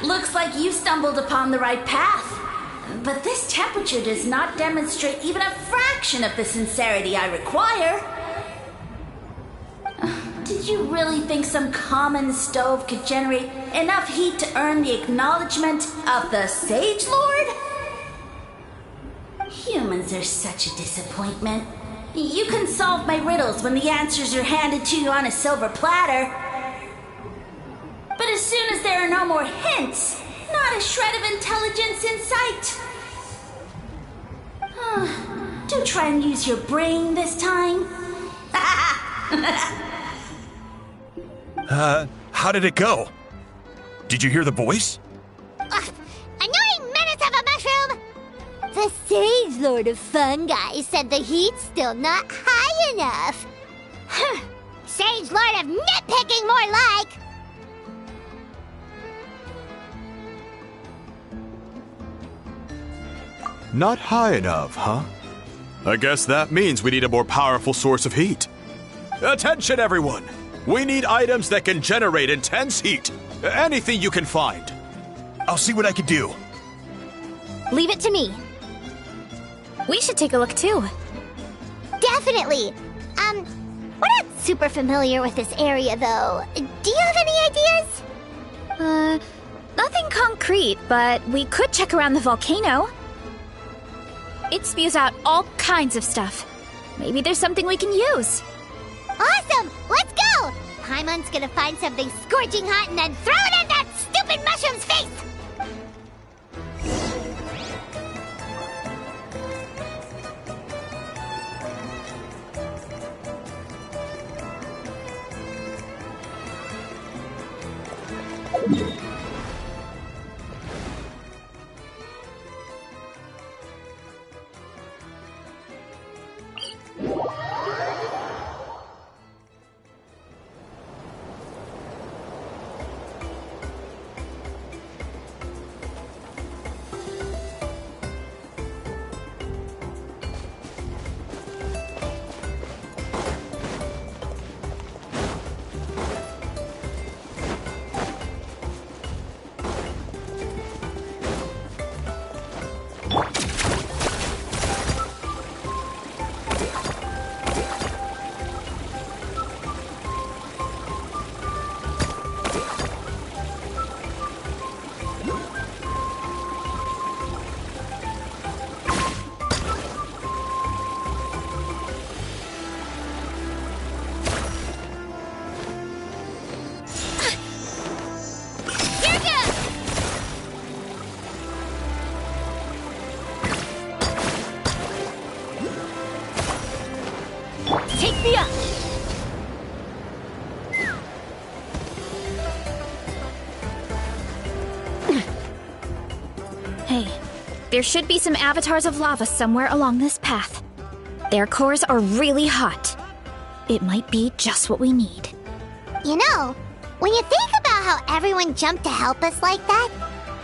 Looks like you stumbled upon the right path. But this temperature does not demonstrate even a fraction of the sincerity I require. Did you really think some common stove could generate enough heat to earn the acknowledgement of the Sage Lord? Humans are such a disappointment. You can solve my riddles when the answers are handed to you on a silver platter. But as soon as there are no more hints, not a shred of intelligence in sight. Do try and use your brain this time. How did it go? Did you hear the voice? Annoying menace of a mushroom! The Sage Lord of Fungi said the heat's still not high enough. Sage Lord of Nitpicking, more like! Not high enough, huh? I guess that means we need a more powerful source of heat. Attention, everyone! We need items that can generate intense heat. Anything you can find. I'll see what I can do. Leave it to me. We should take a look too. Definitely. We're not super familiar with this area, though. Do you have any ideas? Nothing concrete, but we could check around the volcano. It spews out all kinds of stuff. Maybe there's something we can use. Awesome! Let's go! Paimon's gonna find something scorching hot and then throw it in that stupid mushroom's face! Take me up! Hey, There should be some avatars of lava somewhere along this path. Their cores are really hot. It might be just what we need. You know, when you think about how everyone jumped to help us like that,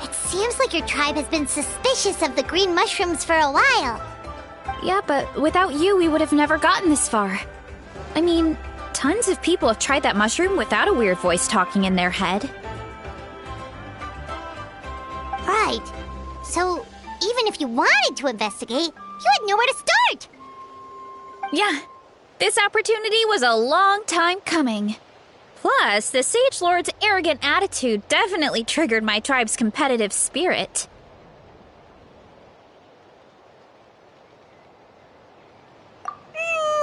it seems like your tribe has been suspicious of the green mushrooms for a while. Yeah, but without you, we would have never gotten this far. I mean, tons of people have tried that mushroom without a weird voice talking in their head. Right. So, even if you wanted to investigate, you had nowhere to start. Yeah, this opportunity was a long time coming. Plus, the Sage Lord's arrogant attitude definitely triggered my tribe's competitive spirit.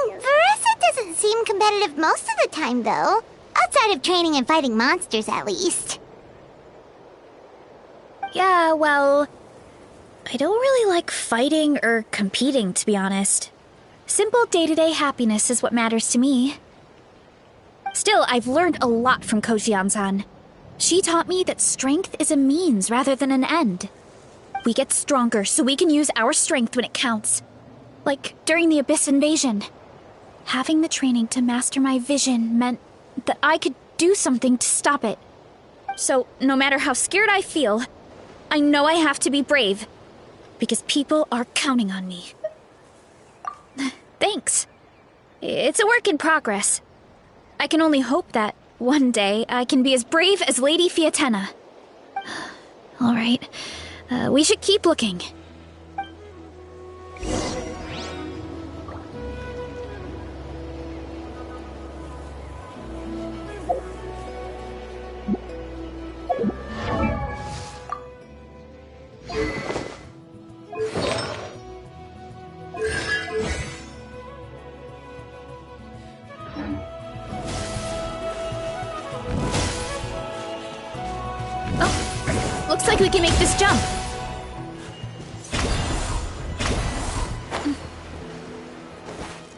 Varesa doesn't seem competitive most of the time, though. Outside of training and fighting monsters, at least. Yeah, well, I don't really like fighting or competing, to be honest. Simple day-to-day happiness is what matters to me. Still, I've learned a lot from Kojian-san. She taught me that strength is a means rather than an end. We get stronger so we can use our strength when it counts. Like during the Abyss invasion. Having the training to master my vision meant that I could do something to stop it. So, no matter how scared I feel, I know I have to be brave. Because people are counting on me. Thanks. It's a work in progress. I can only hope that one day I can be as brave as Lady Fiatena. All right, we should keep looking. Looks like we can make this jump.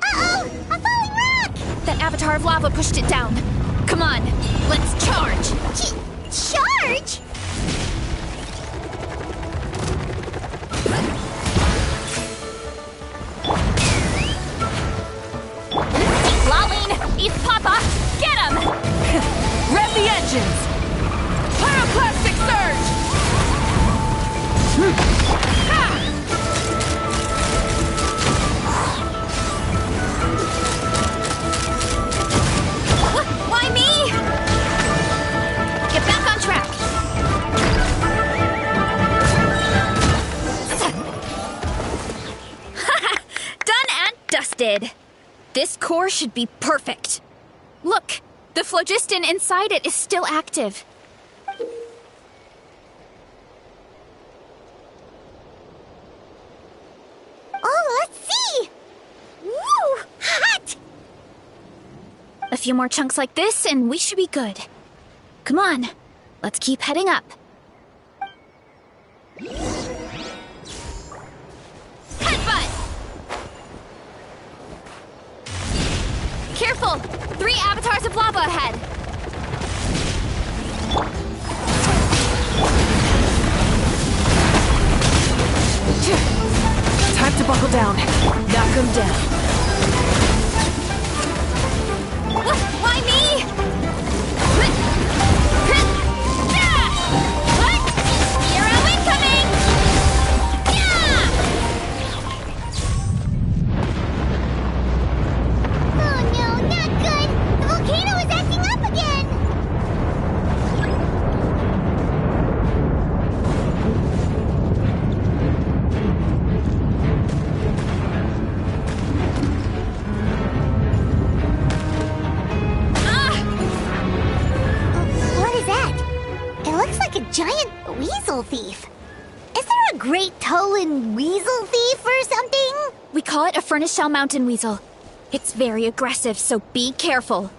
Uh-oh! A falling rock! That avatar of lava pushed it down. Come on, let's charge! Charge? Lawine! East Papa! Get him! Rev the engines! Pyroclastic surge! Why me? Get back on track. Done and dusted. This core should be perfect. Look, the phlogiston inside it is still active. Oh, let's see! Woo! Hot! A few more chunks like this and we should be good. Come on, let's keep heading up. Headbutt! Careful! 3 avatars of lava ahead! Time to buckle down. Knock him down. Why me? Hero incoming! Oh no, not good! The volcano is acting up again! What is that? It looks like a giant weasel thief. Is there a great Tolan weasel thief or something? We call it a furnace shell mountain weasel. It's very aggressive, so be careful.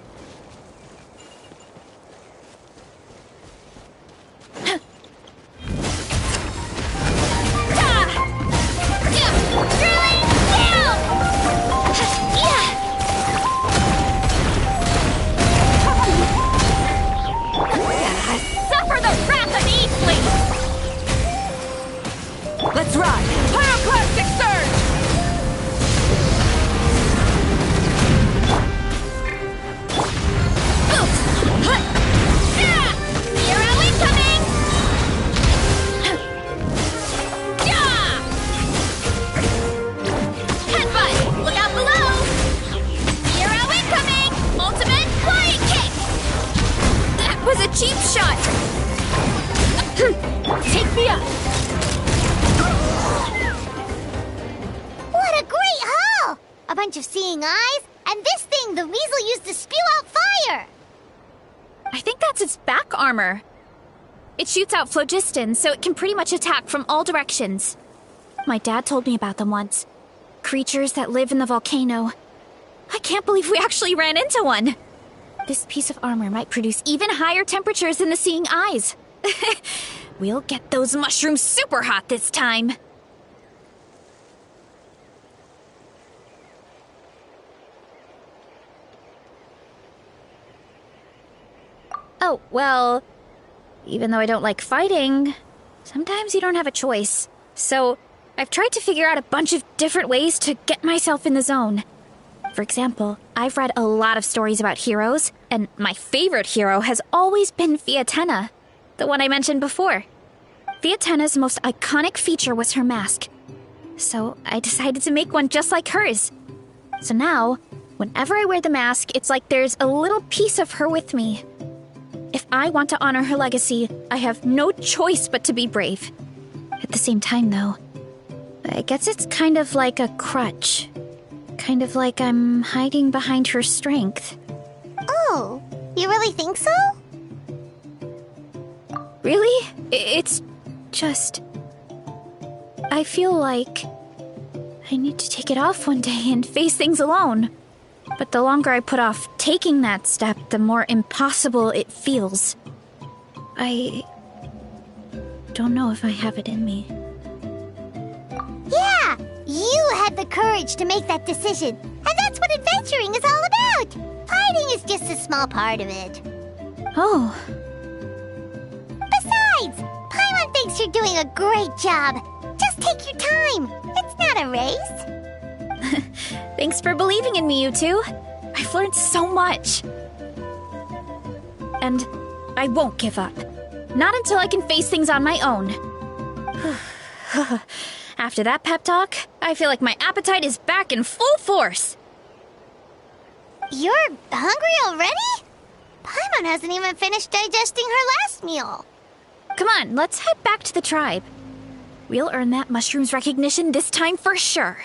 Let's ride! glowing eyes, and this thing the weasel used to spew out fire! I think that's its back armor. It shoots out phlogiston, so it can pretty much attack from all directions. My dad told me about them once. Creatures that live in the volcano. I can't believe we actually ran into one! This piece of armor might produce even higher temperatures than the seeing eyes. We'll get those mushrooms super hot this time. Oh, well, even though I don't like fighting, sometimes you don't have a choice. So, I've tried to figure out a bunch of different ways to get myself in the zone. For example, I've read a lot of stories about heroes, and my favorite hero has always been Fiatenna, the one I mentioned before. Fiatenna's most iconic feature was her mask. So, I decided to make one just like hers. So now, whenever I wear the mask, it's like there's a little piece of her with me. If I want to honor her legacy, I have no choice but to be brave. At the same time, though, I guess it's kind of like a crutch. Kind of like I'm hiding behind her strength. Oh, you really think so? Really? It's just... I feel like I need to take it off one day and face things alone. But the longer I put off taking that step, the more impossible it feels. I don't know if I have it in me. Yeah, you had the courage to make that decision. And that's what adventuring is all about. Fighting is just a small part of it. Oh. Besides, Paimon thinks you're doing a great job. Just take your time. It's not a race. Thanks for believing in me, you two. I've learned so much. And I won't give up. Not until I can face things on my own. After that pep talk, I feel like my appetite is back in full force. You're hungry already? Paimon hasn't even finished digesting her last meal. Come on, let's head back to the tribe. We'll earn that mushroom's recognition this time for sure.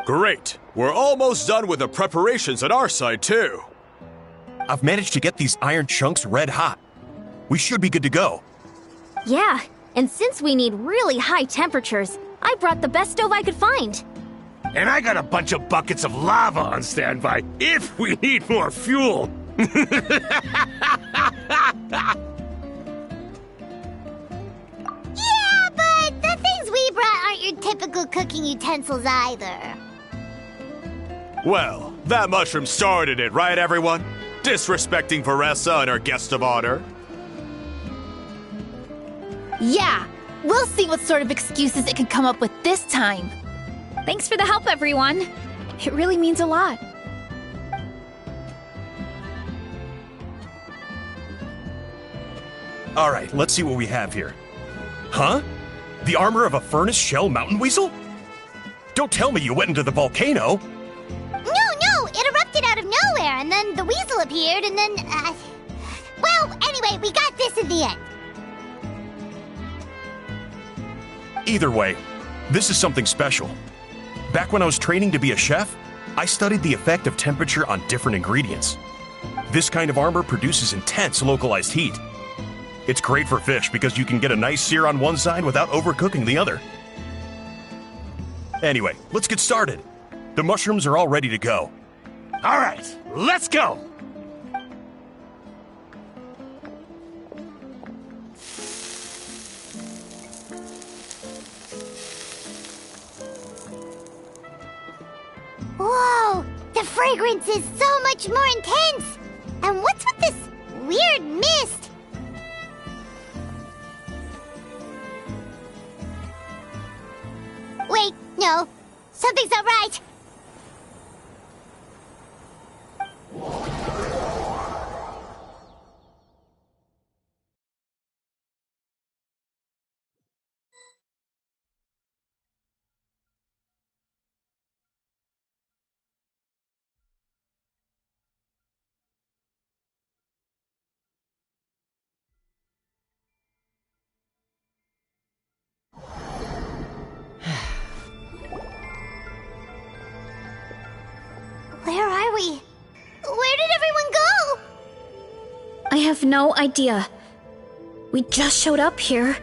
Great! We're almost done with the preparations at our side, too. I've managed to get these iron chunks red hot. We should be good to go. Yeah, and since we need really high temperatures, I brought the best stove I could find. And I got a bunch of buckets of lava on standby if we need more fuel. Yeah, but the things we brought aren't your typical cooking utensils either. Well, that mushroom started it, right, everyone? Disrespecting Varesa and her guest of honor. Yeah, we'll see what sort of excuses it can come up with this time. Thanks for the help, everyone. It really means a lot. All right, let's see what we have here. Huh? The armor of a furnace shell mountain weasel? Don't tell me you went into the volcano. No, it erupted out of nowhere, and then the weasel appeared, and then, well, anyway, we got this in the end. Either way, this is something special. Back when I was training to be a chef, I studied the effect of temperature on different ingredients. This kind of armor produces intense localized heat. It's great for fish because you can get a nice sear on one side without overcooking the other. Anyway, let's get started. The mushrooms are all ready to go. All right, let's go. Whoa, the fragrance is so much more intense. And what's with this weird mist? Wait, No, something's not right. Where are we? Where did everyone go? I have no idea. We just showed up here.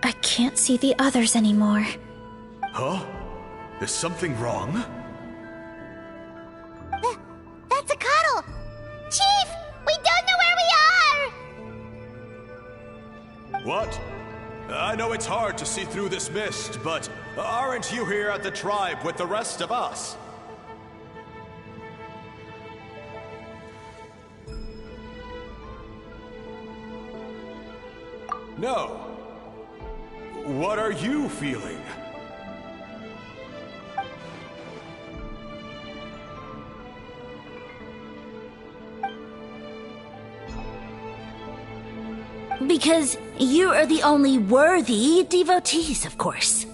I can't see the others anymore. Huh? Is something wrong? That's a cuddle! Chief! We don't know where we are! What? I know it's hard to see through this mist, but aren't you here at the tribe with the rest of us? No. What are you feeling? Because you are the only worthy devotees, of course.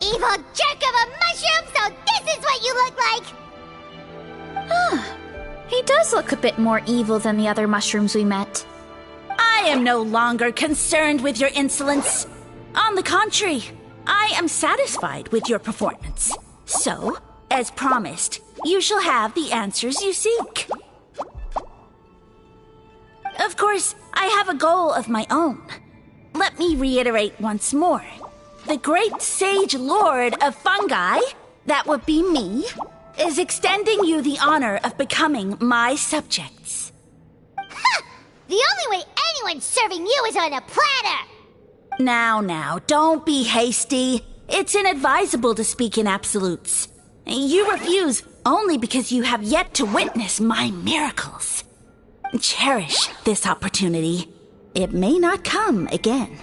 Evil jerk of a mushroom, so this is what you look like! He does look a bit more evil than the other mushrooms we met. I am no longer concerned with your insolence. On the contrary, I am satisfied with your performance. So, as promised, you shall have the answers you seek. Of course, I have a goal of my own. Let me reiterate once more. The great sage lord of fungi, that would be me, is extending you the honor of becoming my subjects. Ha! The only way anyone's serving you is on a platter! Now, don't be hasty. It's inadvisable to speak in absolutes. You refuse only because you have yet to witness my miracles. Cherish this opportunity. It may not come again.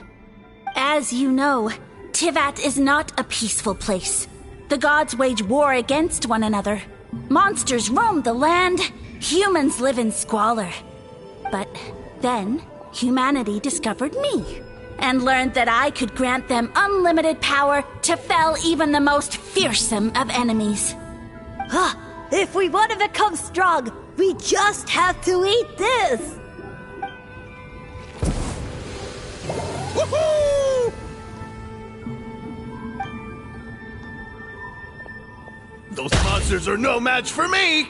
As you know, Tivat is not a peaceful place. The gods wage war against one another. Monsters roam the land. Humans live in squalor. But then, humanity discovered me and learned that I could grant them unlimited power to fell even the most fearsome of enemies. If we want to become strong, we just have to eat this! Woohoo! Those monsters are no match for me!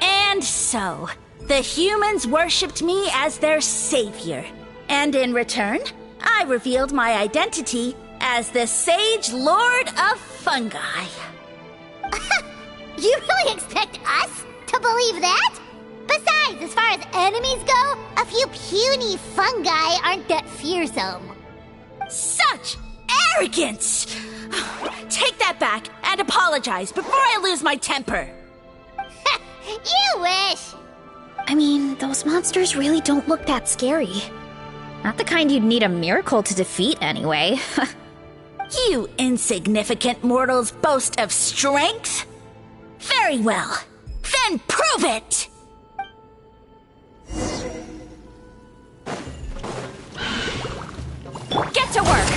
And so, the humans worshipped me as their savior. And in return, I revealed my identity as the Sage Lord of Fungi. You really expect us to believe that? Besides, as far as enemies go, a few puny fungi aren't that fearsome. Such arrogance! Take that back and apologize before I lose my temper. You wish! I mean, those monsters really don't look that scary. Not the kind you'd need a miracle to defeat, anyway. You insignificant mortals boast of strength? Very well. Then prove it! Get to work!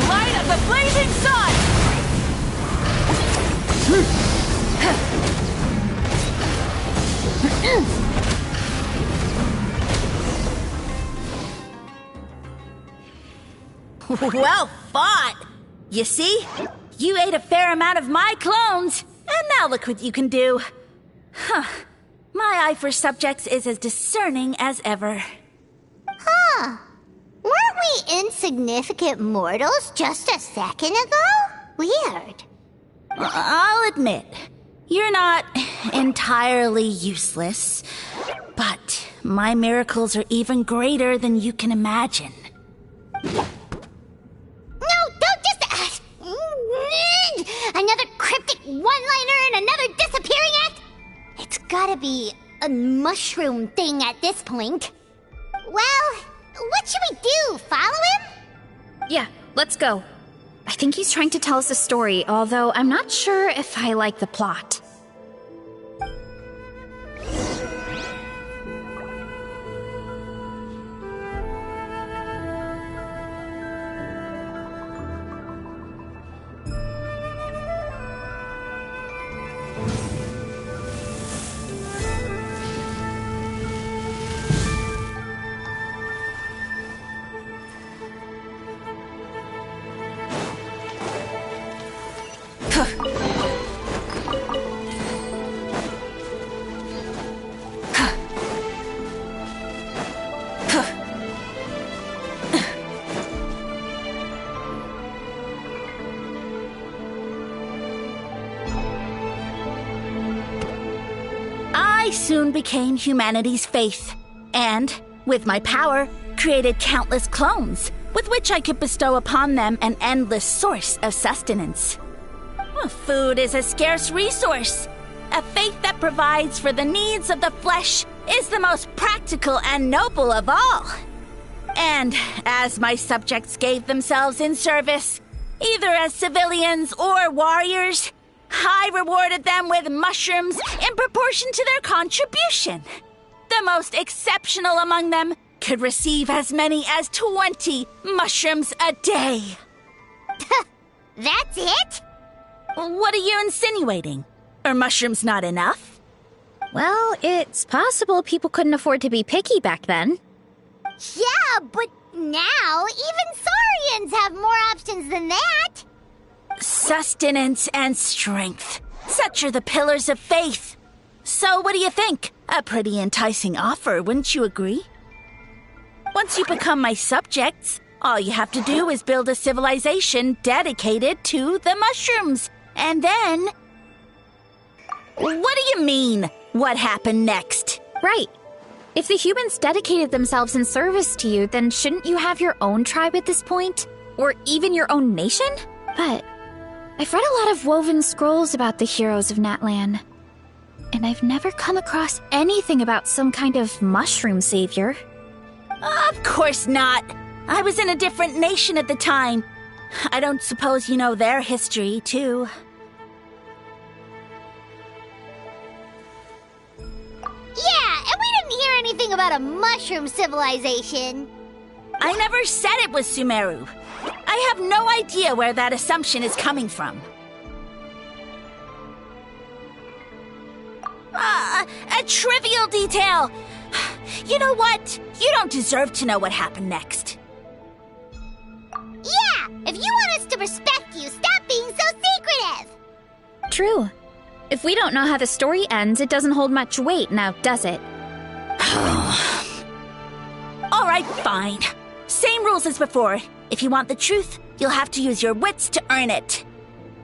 Light up the blazing sun! Well fought! You see? You ate a fair amount of my clones, and now look what you can do. Huh. My eye for subjects is as discerning as ever. Huh. Weren't we insignificant mortals just a second ago? Weird. I'll admit, you're not entirely useless, but my miracles are even greater than you can imagine. No, don't just... another cryptic one-liner and another disappearing act? It's gotta be a mushroom thing at this point. Well, what should we do? Follow him? Yeah, let's go. I think he's trying to tell us a story, although I'm not sure if I like the plot. I soon became humanity's faith, and, with my power, created countless clones, with which I could bestow upon them an endless source of sustenance. Food is a scarce resource. A faith that provides for the needs of the flesh is the most practical and noble of all. And as my subjects gave themselves in service, either as civilians or warriors, I rewarded them with mushrooms in proportion to their contribution. The most exceptional among them could receive as many as 20 mushrooms a day. That's it? What are you insinuating? Are mushrooms not enough? Well, it's possible people couldn't afford to be picky back then. Yeah, but now even Saurians have more options than that. Sustenance and strength. Such are the pillars of faith. So what do you think? A pretty enticing offer, wouldn't you agree? Once you become my subjects, all you have to do is build a civilization dedicated to the mushrooms. And then... What do you mean, what happened next? Right. If the humans dedicated themselves in service to you, then shouldn't you have your own tribe at this point? Or even your own nation? But I've read a lot of woven scrolls about the heroes of Natlan, and I've never come across anything about some kind of mushroom savior. Of course not. I was in a different nation at the time. I don't suppose you know their history, too. Yeah, and we didn't hear anything about a mushroom civilization. I never said it was Sumeru. I have no idea where that assumption is coming from. A trivial detail. You know what? You don't deserve to know what happened next. Yeah, if you want us to respect you, stop being so secretive. True. If we don't know how the story ends, it doesn't hold much weight now, does it? All right, fine. Same rules as before. If you want the truth, you'll have to use your wits to earn it.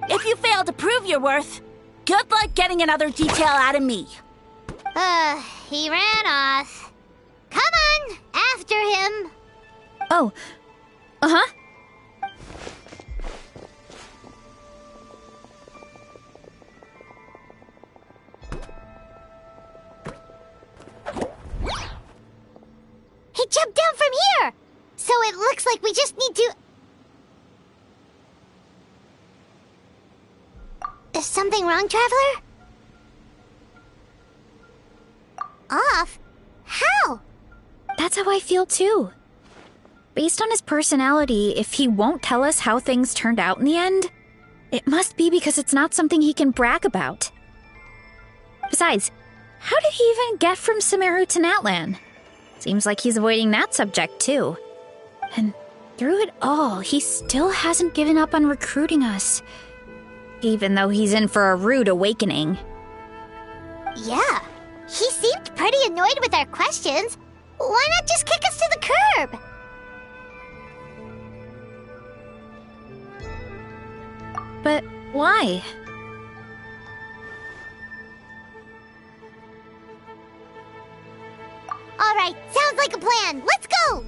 If you fail to prove your worth, good luck getting another detail out of me. He ran off. Come on, after him. Oh. Uh-huh. He jumped down from here! So it looks like we just need to... Is something wrong, Traveler? Off? How? That's how I feel too. Based on his personality, if he won't tell us how things turned out in the end, it must be because it's not something he can brag about. Besides, how did he even get from Sumeru to Natlan? Seems like he's avoiding that subject too. And through it all, he still hasn't given up on recruiting us. Even though he's in for a rude awakening. Yeah, he seemed pretty annoyed with our questions. Why not just kick us to the curb? But why? All right, sounds like a plan. Let's go!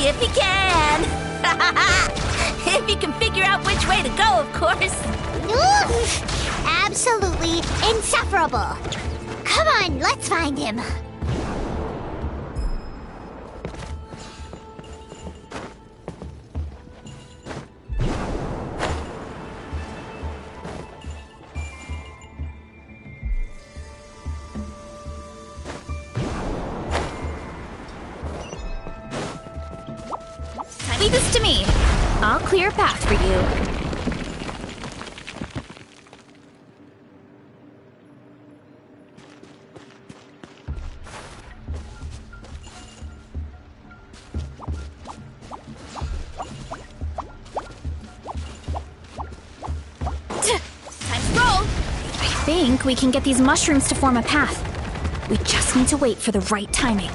If he can. If he can figure out which way to go, of course. Oof! Absolutely insufferable. Come on, let's find him. Leave this to me. I'll clear a path for you. Time to roll. I think we can get these mushrooms to form a path. We just need to wait for the right timing.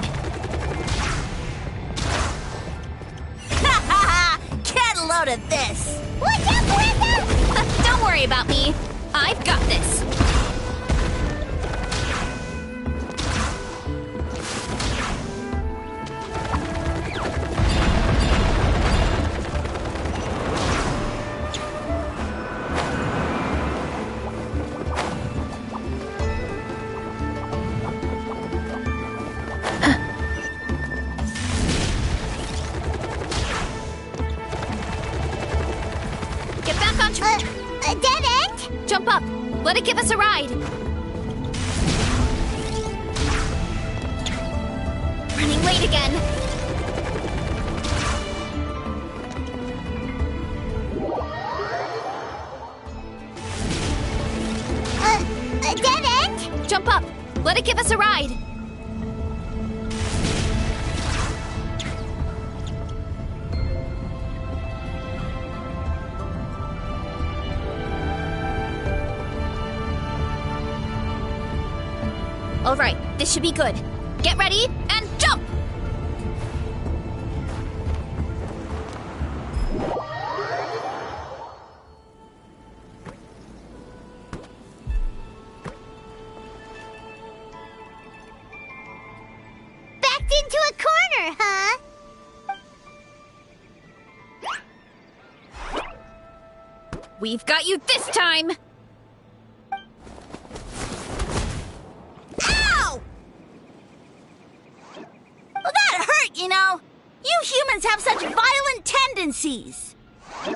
Get a load of this. Watch out, Varesa! Don't worry about me. I've got this. Get back on track. A dead end? Jump up. Let it give us a ride. Running late again. A dead end? Jump up. Let it give us a ride. All right, this should be good. Get ready and jump! Backed into a corner, huh? We've got you this time! Ow! Well, that hurt, you know. You humans have such violent tendencies. How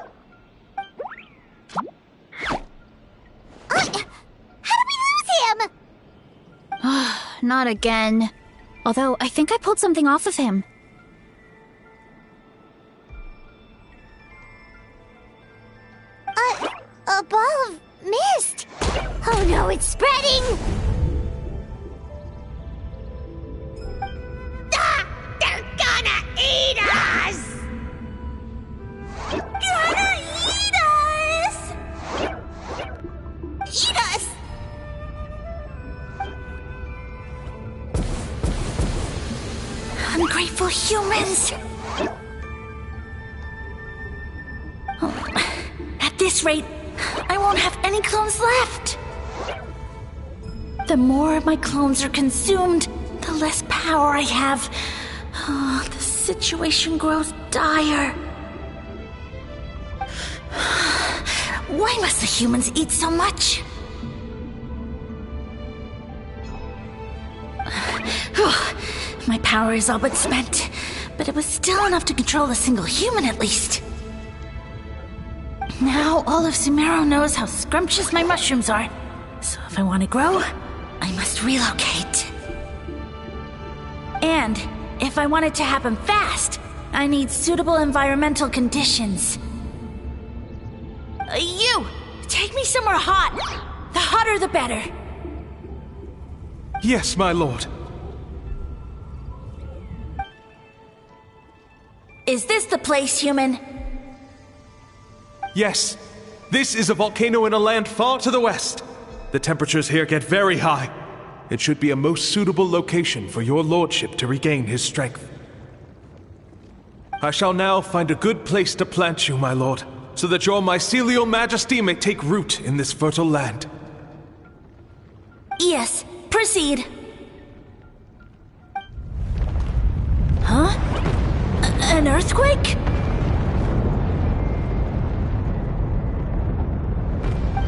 did we lose him? Not again. Although, I think I pulled something off of him. A ball of mist. Oh no, it's spreading. Ah, they're gonna eat us. Gonna eat us! Eat us. Ungrateful humans! At this rate, I won't have any clones left. The more my clones are consumed, the less power I have. Oh, the situation grows dire. Why must the humans eat so much? My power is all but spent, but it was still enough to control a single human at least. Now all of Sumeru knows how scrumptious my mushrooms are, so if I want to grow, I must relocate. And if I want it to happen fast, I need suitable environmental conditions. You! Take me somewhere hot! The hotter the better! Yes, my lord. Is this the place, human? Yes. This is a volcano in a land far to the west. The temperatures here get very high. It should be a most suitable location for your lordship to regain his strength. I shall now find a good place to plant you, my lord, so that your mycelial majesty may take root in this fertile land. Yes, proceed. Huh? An earthquake?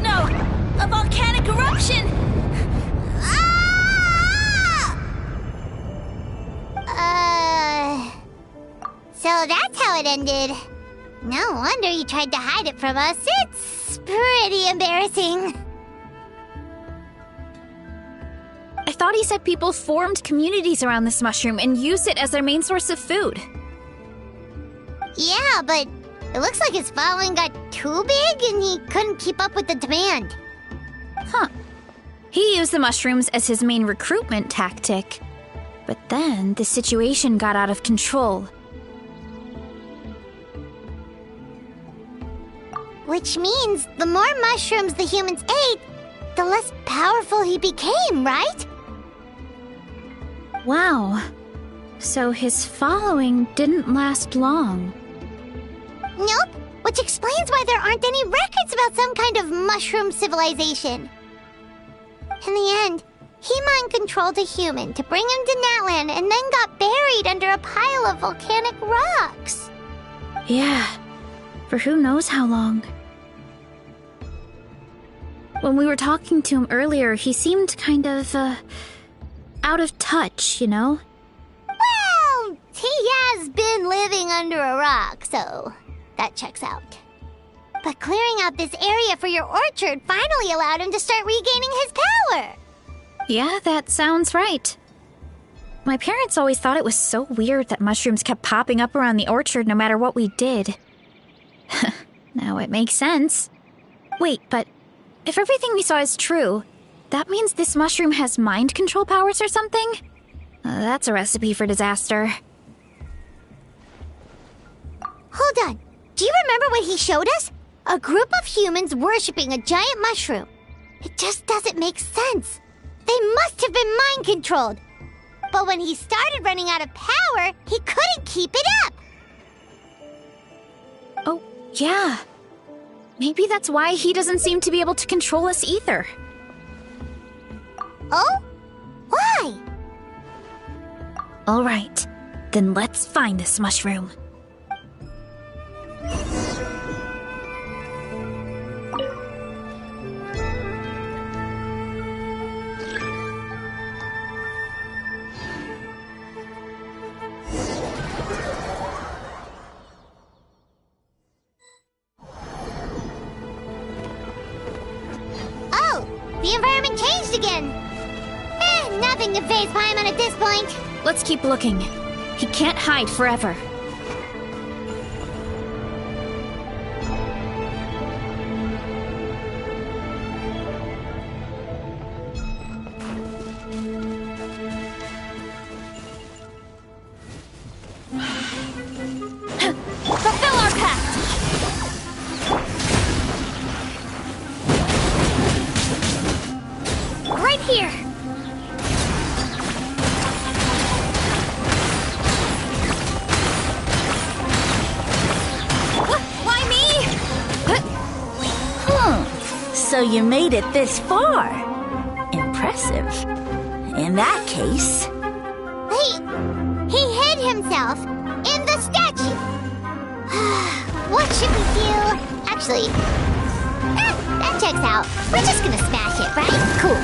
No! A volcanic eruption! So that's how it ended. No wonder you tried to hide it from us. It's pretty embarrassing. I thought he said people formed communities around this mushroom and used it as their main source of food. Yeah, but it looks like his following got too big and he couldn't keep up with the demand. Huh. He used the mushrooms as his main recruitment tactic. But then the situation got out of control. Which means the more mushrooms the humans ate, the less powerful he became, right? Wow. So his following didn't last long. Nope, which explains why there aren't any records about some kind of mushroom civilization. In the end, he mind-controlled a human to bring him to Natlan and then got buried under a pile of volcanic rocks. Yeah, for who knows how long. When we were talking to him earlier, he seemed kind of, out of touch, you know? Well, he has been living under a rock, so that checks out. But clearing out this area for your orchard finally allowed him to start regaining his power. Yeah, that sounds right. My parents always thought it was so weird that mushrooms kept popping up around the orchard no matter what we did. Now it makes sense. Wait, but if everything we saw is true, that means this mushroom has mind control powers or something? That's a recipe for disaster. Hold on. Do you remember what he showed us? A group of humans worshipping a giant mushroom. It just doesn't make sense. They must have been mind-controlled. But when he started running out of power, he couldn't keep it up. Oh, yeah. Maybe that's why he doesn't seem to be able to control us either. Oh? Why? All right, then let's find this mushroom. The environment changed again. Nothing to faze Paimon at this point. Let's keep looking. He can't hide forever. Fulfill our pact! Right here! Why me? So you made it this far. Impressive. In that case... He hid himself in the statue. What should we do? Actually, that checks out. We're just gonna smash it, right? Cool.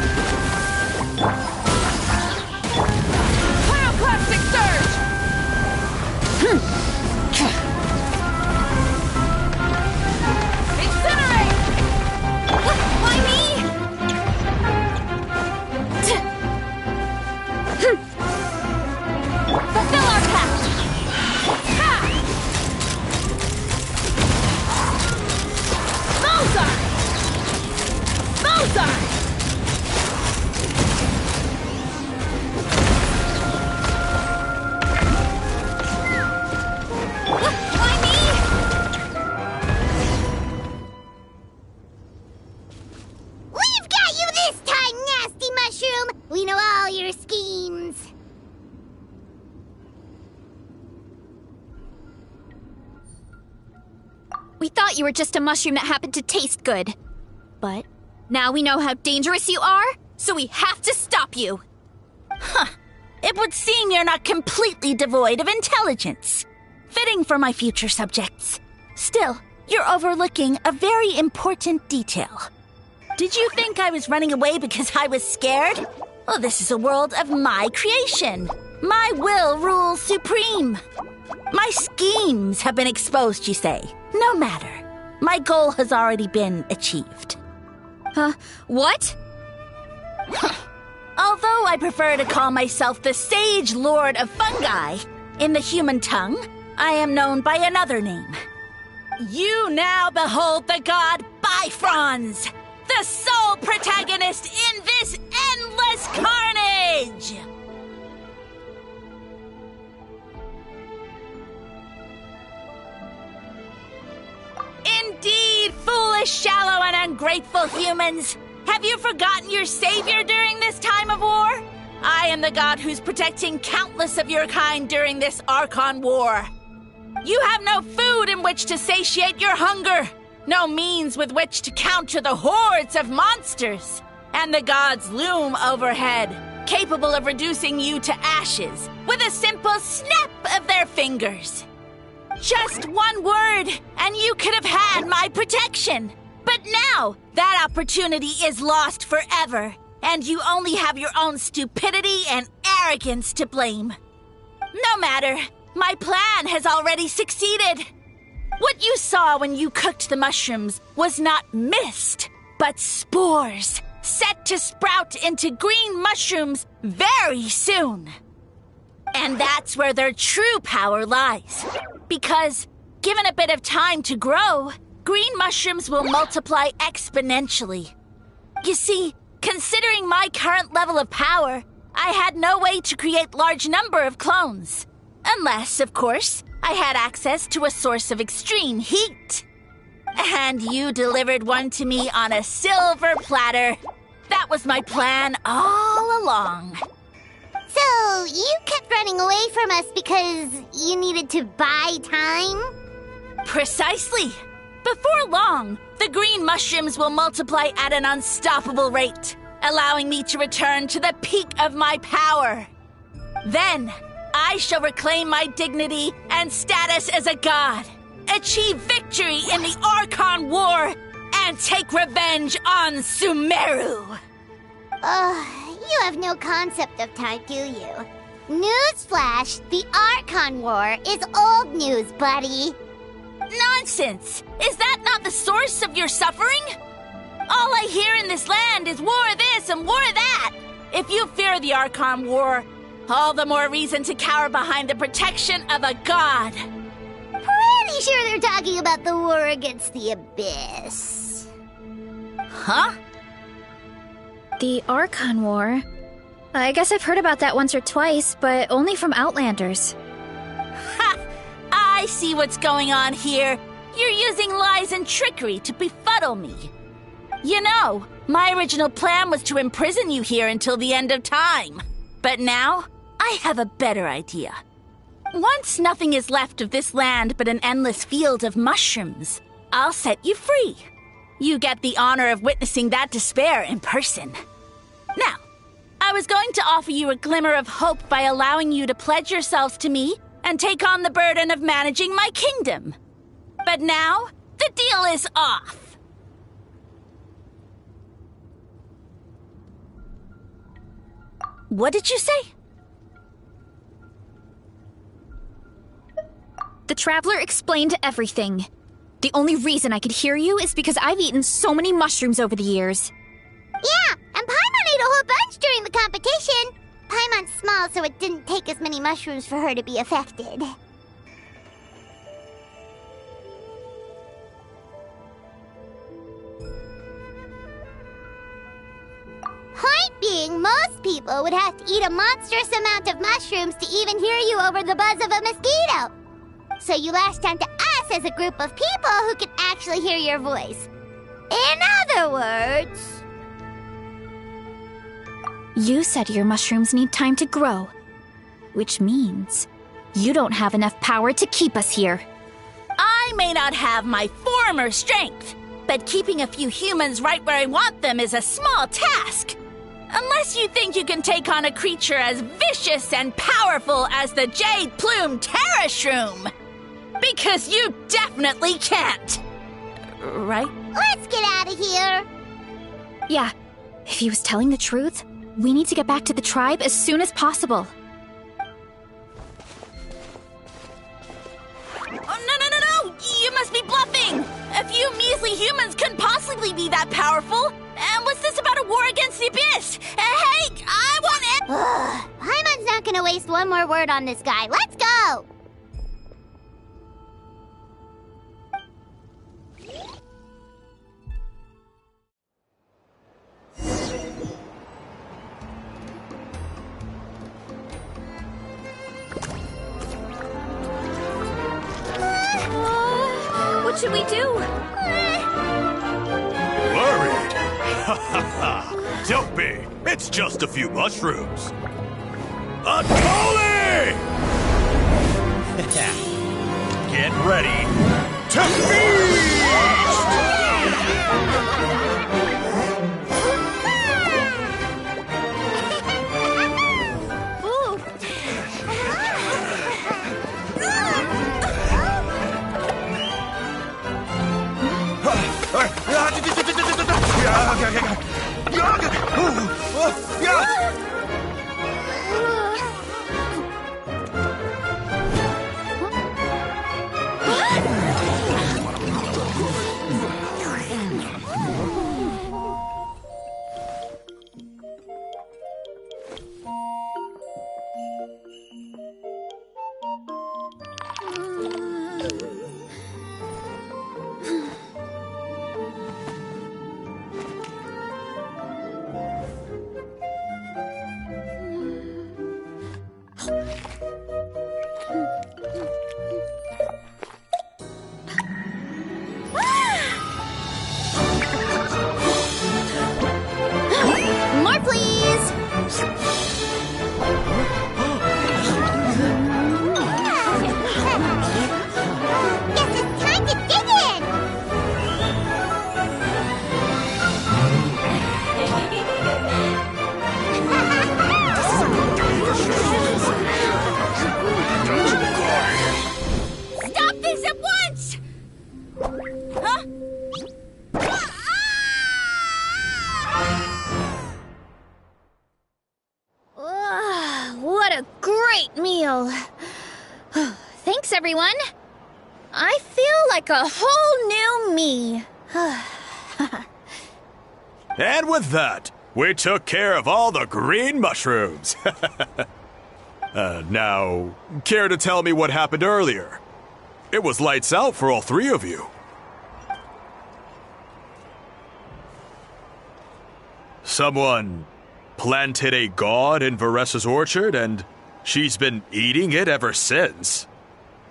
Pyroclastic surge! Incinerate! Why me? Fulfill our pact! Ha! Mozart! Mozart! Why me? We've got you this time, nasty mushroom. We know all your schemes. We thought you were just a mushroom that happened to taste good. But now we know how dangerous you are, so we have to stop you. Huh. It would seem you're not completely devoid of intelligence. fitting for my future subjects. Still, you're overlooking a very important detail. Did you think I was running away because I was scared? Well, this is a world of my creation. My will rules supreme. My schemes have been exposed, you say. No matter. My goal has already been achieved. What? Although I prefer to call myself the Sage Lord of Fungi, in the human tongue, I am known by another name. You now behold the god Bifrons, the sole protagonist in this endless carnage! Indeed, foolish, shallow, and ungrateful humans! Have you forgotten your savior during this time of war? I am the god who's protecting countless of your kind during this Archon War. You have no food in which to satiate your hunger, no means with which to counter the hordes of monsters, and the gods loom overhead, capable of reducing you to ashes with a simple snap of their fingers. Just one word, and you could have had my protection. But now, that opportunity is lost forever, and you only have your own stupidity and arrogance to blame. No matter, my plan has already succeeded. What you saw when you cooked the mushrooms was not mist, but spores, set to sprout into green mushrooms very soon. And that's where their true power lies. Because, given a bit of time to grow, green mushrooms will multiply exponentially. You see, considering my current level of power, I had no way to create large number of clones. Unless, of course, I had access to a source of extreme heat. And you delivered one to me on a silver platter. That was my plan all along. So, you kept running away from us because you needed to buy time? Precisely. Before long, the green mushrooms will multiply at an unstoppable rate, allowing me to return to the peak of my power. Then, I shall reclaim my dignity and status as a god, achieve victory in the Archon War, and take revenge on Sumeru. You have no concept of time, do you? Newsflash, the Archon War is old news, buddy. Nonsense! Is that not the source of your suffering? All I hear in this land is war this and war that. If you fear the Archon War, all the more reason to cower behind the protection of a god. Pretty sure they're talking about the war against the Abyss. Huh? The Archon War? I guess I've heard about that once or twice, but only from Outlanders. Ha! I see what's going on here. You're using lies and trickery to befuddle me. You know, my original plan was to imprison you here until the end of time. But now, I have a better idea. Once nothing is left of this land but an endless field of mushrooms, I'll set you free. You get the honor of witnessing that despair in person. Now, I was going to offer you a glimmer of hope by allowing you to pledge yourselves to me and take on the burden of managing my kingdom. But now, the deal is off. What did you say? The Traveler explained everything. The only reason I could hear you is because I've eaten so many mushrooms over the years. Yeah, and Paimon ate a whole bunch during the competition. Paimon's small, so it didn't take as many mushrooms for her to be affected. Point being, most people would have to eat a monstrous amount of mushrooms to even hear you over the buzz of a mosquito. So you latched onto us as a group of people who can actually hear your voice. In other words... You said your mushrooms need time to grow, which means you don't have enough power to keep us here. I may not have my former strength, but keeping a few humans right where I want them is a small task. Unless you think you can take on a creature as vicious and powerful as the Jade Plume Terrashroom. Because you definitely can't! Right? Let's get out of here! Yeah, if he was telling the truth, we need to get back to the tribe as soon as possible. Oh, no! You must be bluffing! A few measly humans couldn't possibly be that powerful! And what's this about a war against the Abyss? Hey, I want it! Paimon's not gonna waste one more word on this guy. Let's go! What should we do? Worried? Ha ha ha! Don't be! It's just a few mushrooms! Unholy! Get ready to feast! More, please! Guess it's time to dig in! Stop this at once! Huh? What a great meal! Thanks, everyone. I feel like a whole new me. And with that, we took care of all the green mushrooms. Now, care to tell me what happened earlier? It was lights out for all three of you. Someone planted a god in Varesa's orchard, and she's been eating it ever since.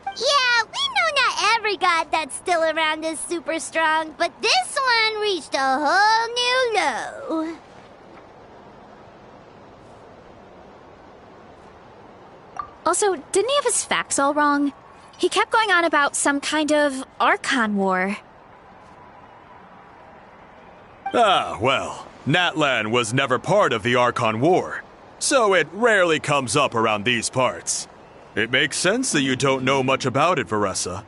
Yeah, we know not every god that's still around is super strong, but this one reached a whole new low. Also, didn't he have his facts all wrong? He kept going on about some kind of Archon war. Ah, well, Natlan was never part of the Archon War, so it rarely comes up around these parts. It makes sense that you don't know much about it, Varesa.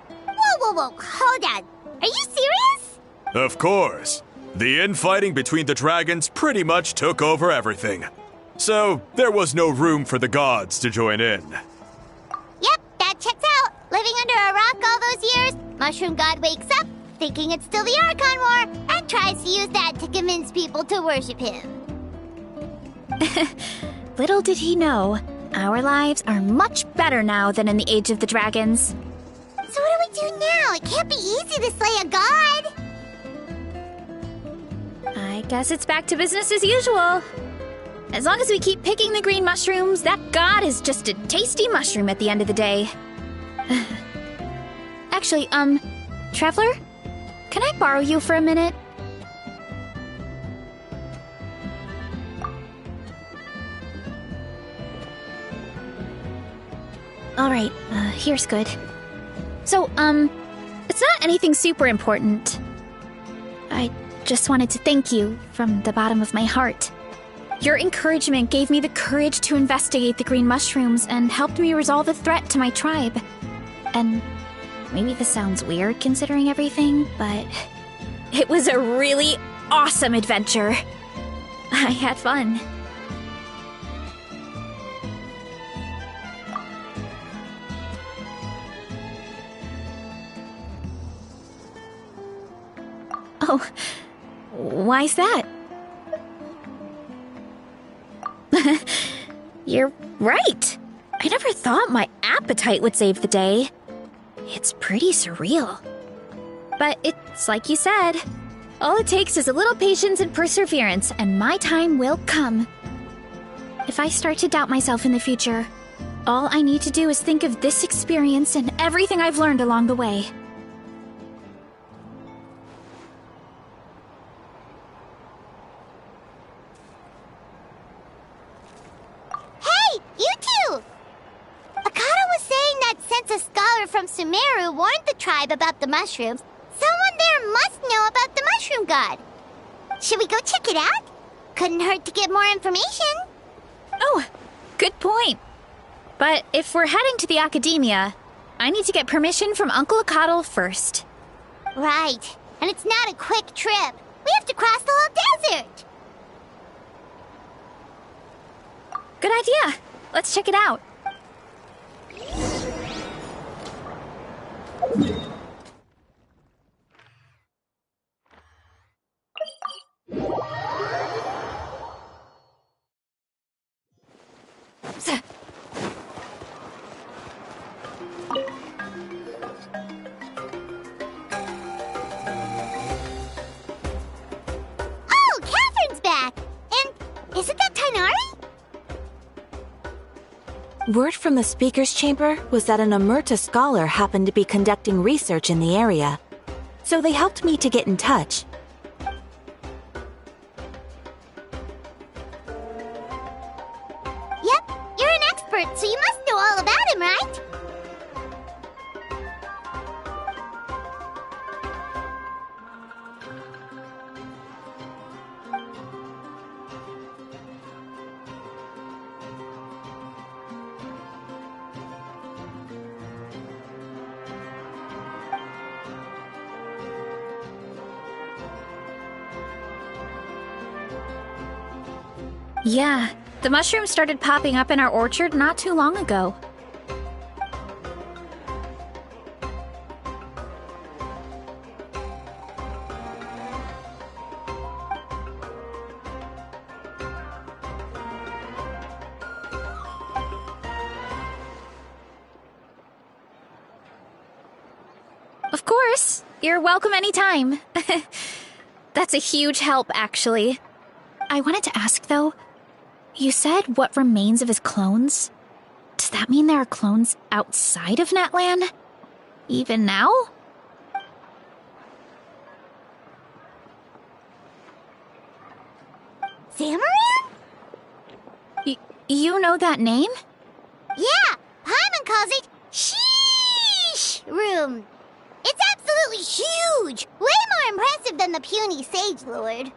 Whoa, hold on. Are you serious? Of course. The infighting between the dragons pretty much took over everything. So, there was no room for the gods to join in. Yep, that checks out. Living under a rock all those years, Mushroom God wakes up, thinking it's still the Archon War, and tries to use that to convince people to worship him. Little did he know, our lives are much better now than in the Age of the Dragons. So what do we do now? It can't be easy to slay a god. I guess it's back to business as usual. As long as we keep picking the green mushrooms, that god is just a tasty mushroom at the end of the day. Actually, Traveler? Can I borrow you for a minute? Alright, here's good. So, it's not anything super important. I just wanted to thank you from the bottom of my heart. Your encouragement gave me the courage to investigate the green mushrooms and helped me resolve a threat to my tribe. And Maybe this sounds weird considering everything, but it was a really awesome adventure. I had fun. Oh, why's that? You're right. I never thought my appetite would save the day. It's pretty surreal. But it's like you said. All it takes is a little patience and perseverance, and my time will come. If I start to doubt myself in the future, all I need to do is think of this experience and everything I've learned along the way. From Sumeru warned the tribe about the mushrooms. Someone there must know about the mushroom god. Should we go check it out? Couldn't hurt to get more information. Oh, good point. But if we're heading to the academia, I need to get permission from Uncle Akatl first. Right. And it's not a quick trip. We have to cross the whole desert. Good idea. Let's check it out. Oh, Catherine's back! And isn't that Tainari? Word from the speaker's chamber was that an Omerta scholar happened to be conducting research in the area. So they helped me to get in touch. Yep, you're an expert, so you must know all about him, right? Yeah, the mushrooms started popping up in our orchard not too long ago. Of course, you're welcome anytime. That's a huge help, actually. I wanted to ask, though, you said what remains of his clones? Does that mean there are clones outside of Natlan? Even now? Zamaran? You know that name? Yeah, Paimon calls it Sheesh Room. It's absolutely huge! Way more impressive than the puny Sage Lord.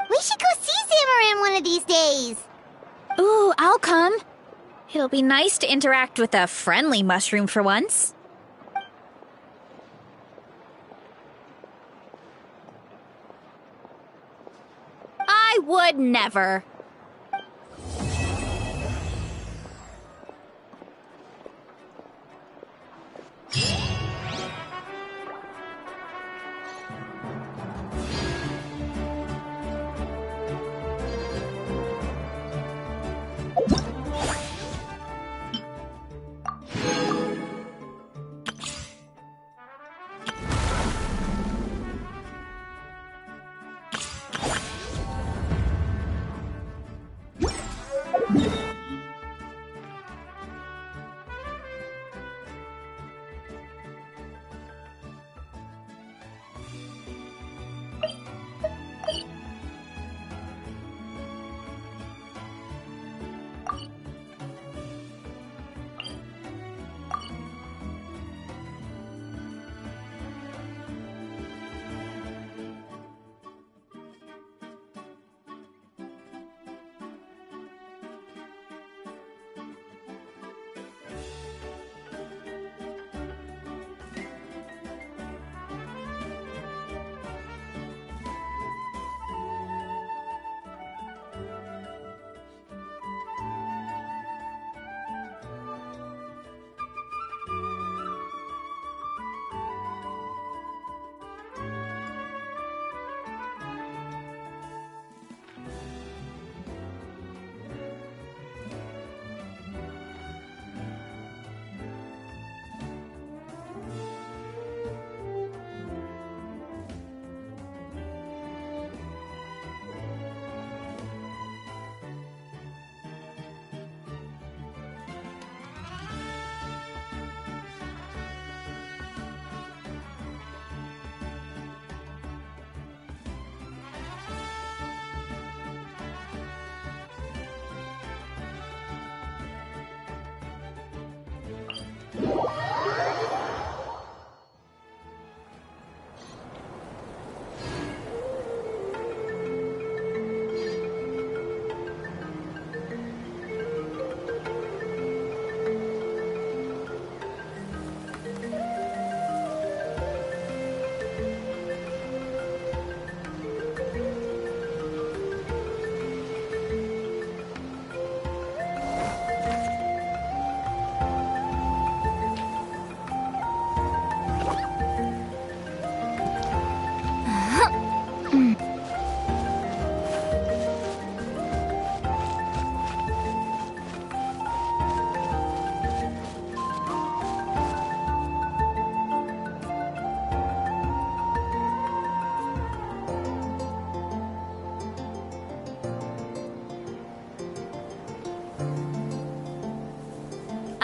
We should go see Zamaran one of these days. Ooh, I'll come. It'll be nice to interact with a friendly mushroom for once. I would never.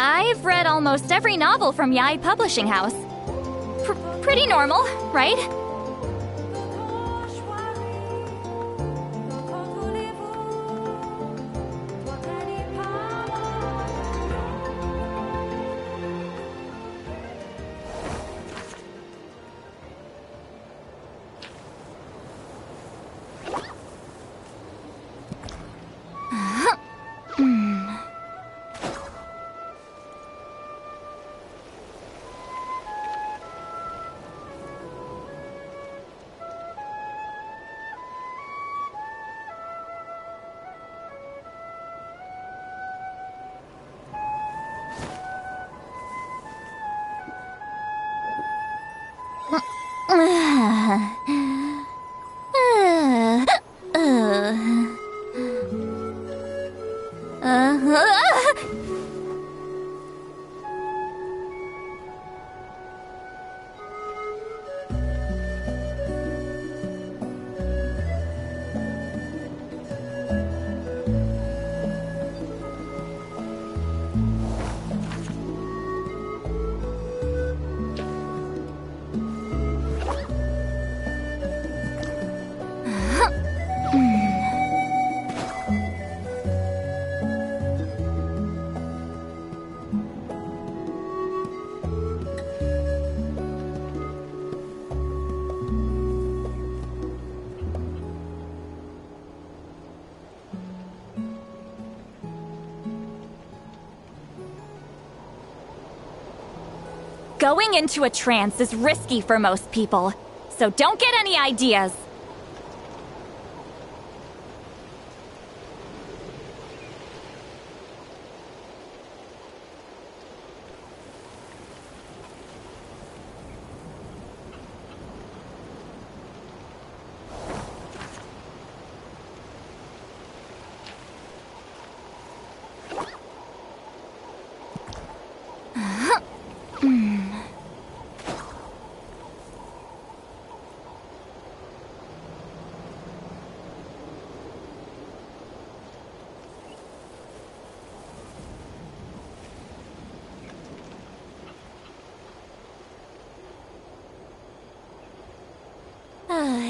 I've read almost every novel from Yai Publishing House. Pretty normal, right? Going into a trance is risky for most people, so don't get any ideas.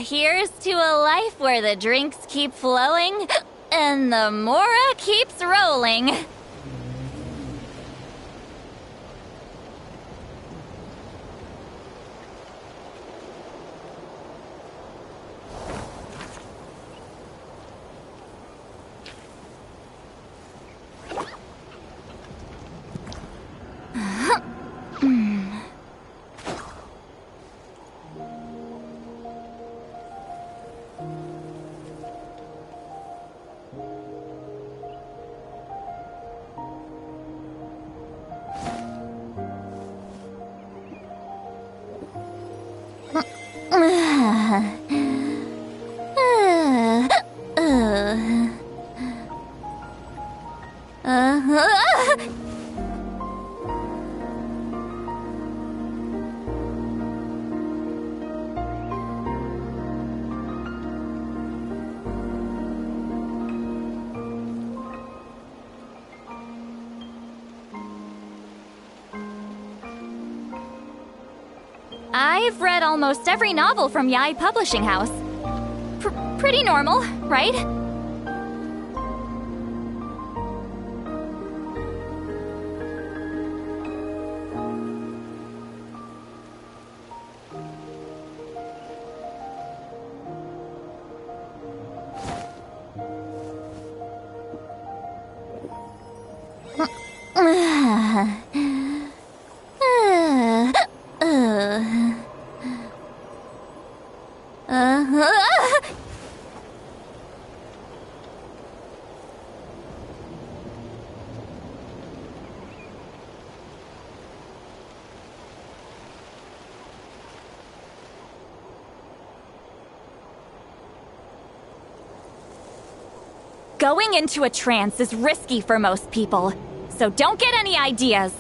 Here's to a life where the drinks keep flowing and the Mora keeps rolling. I've read almost every novel from Yai Publishing House. Pretty normal, right? Going into a trance is risky for most people, so don't get any ideas.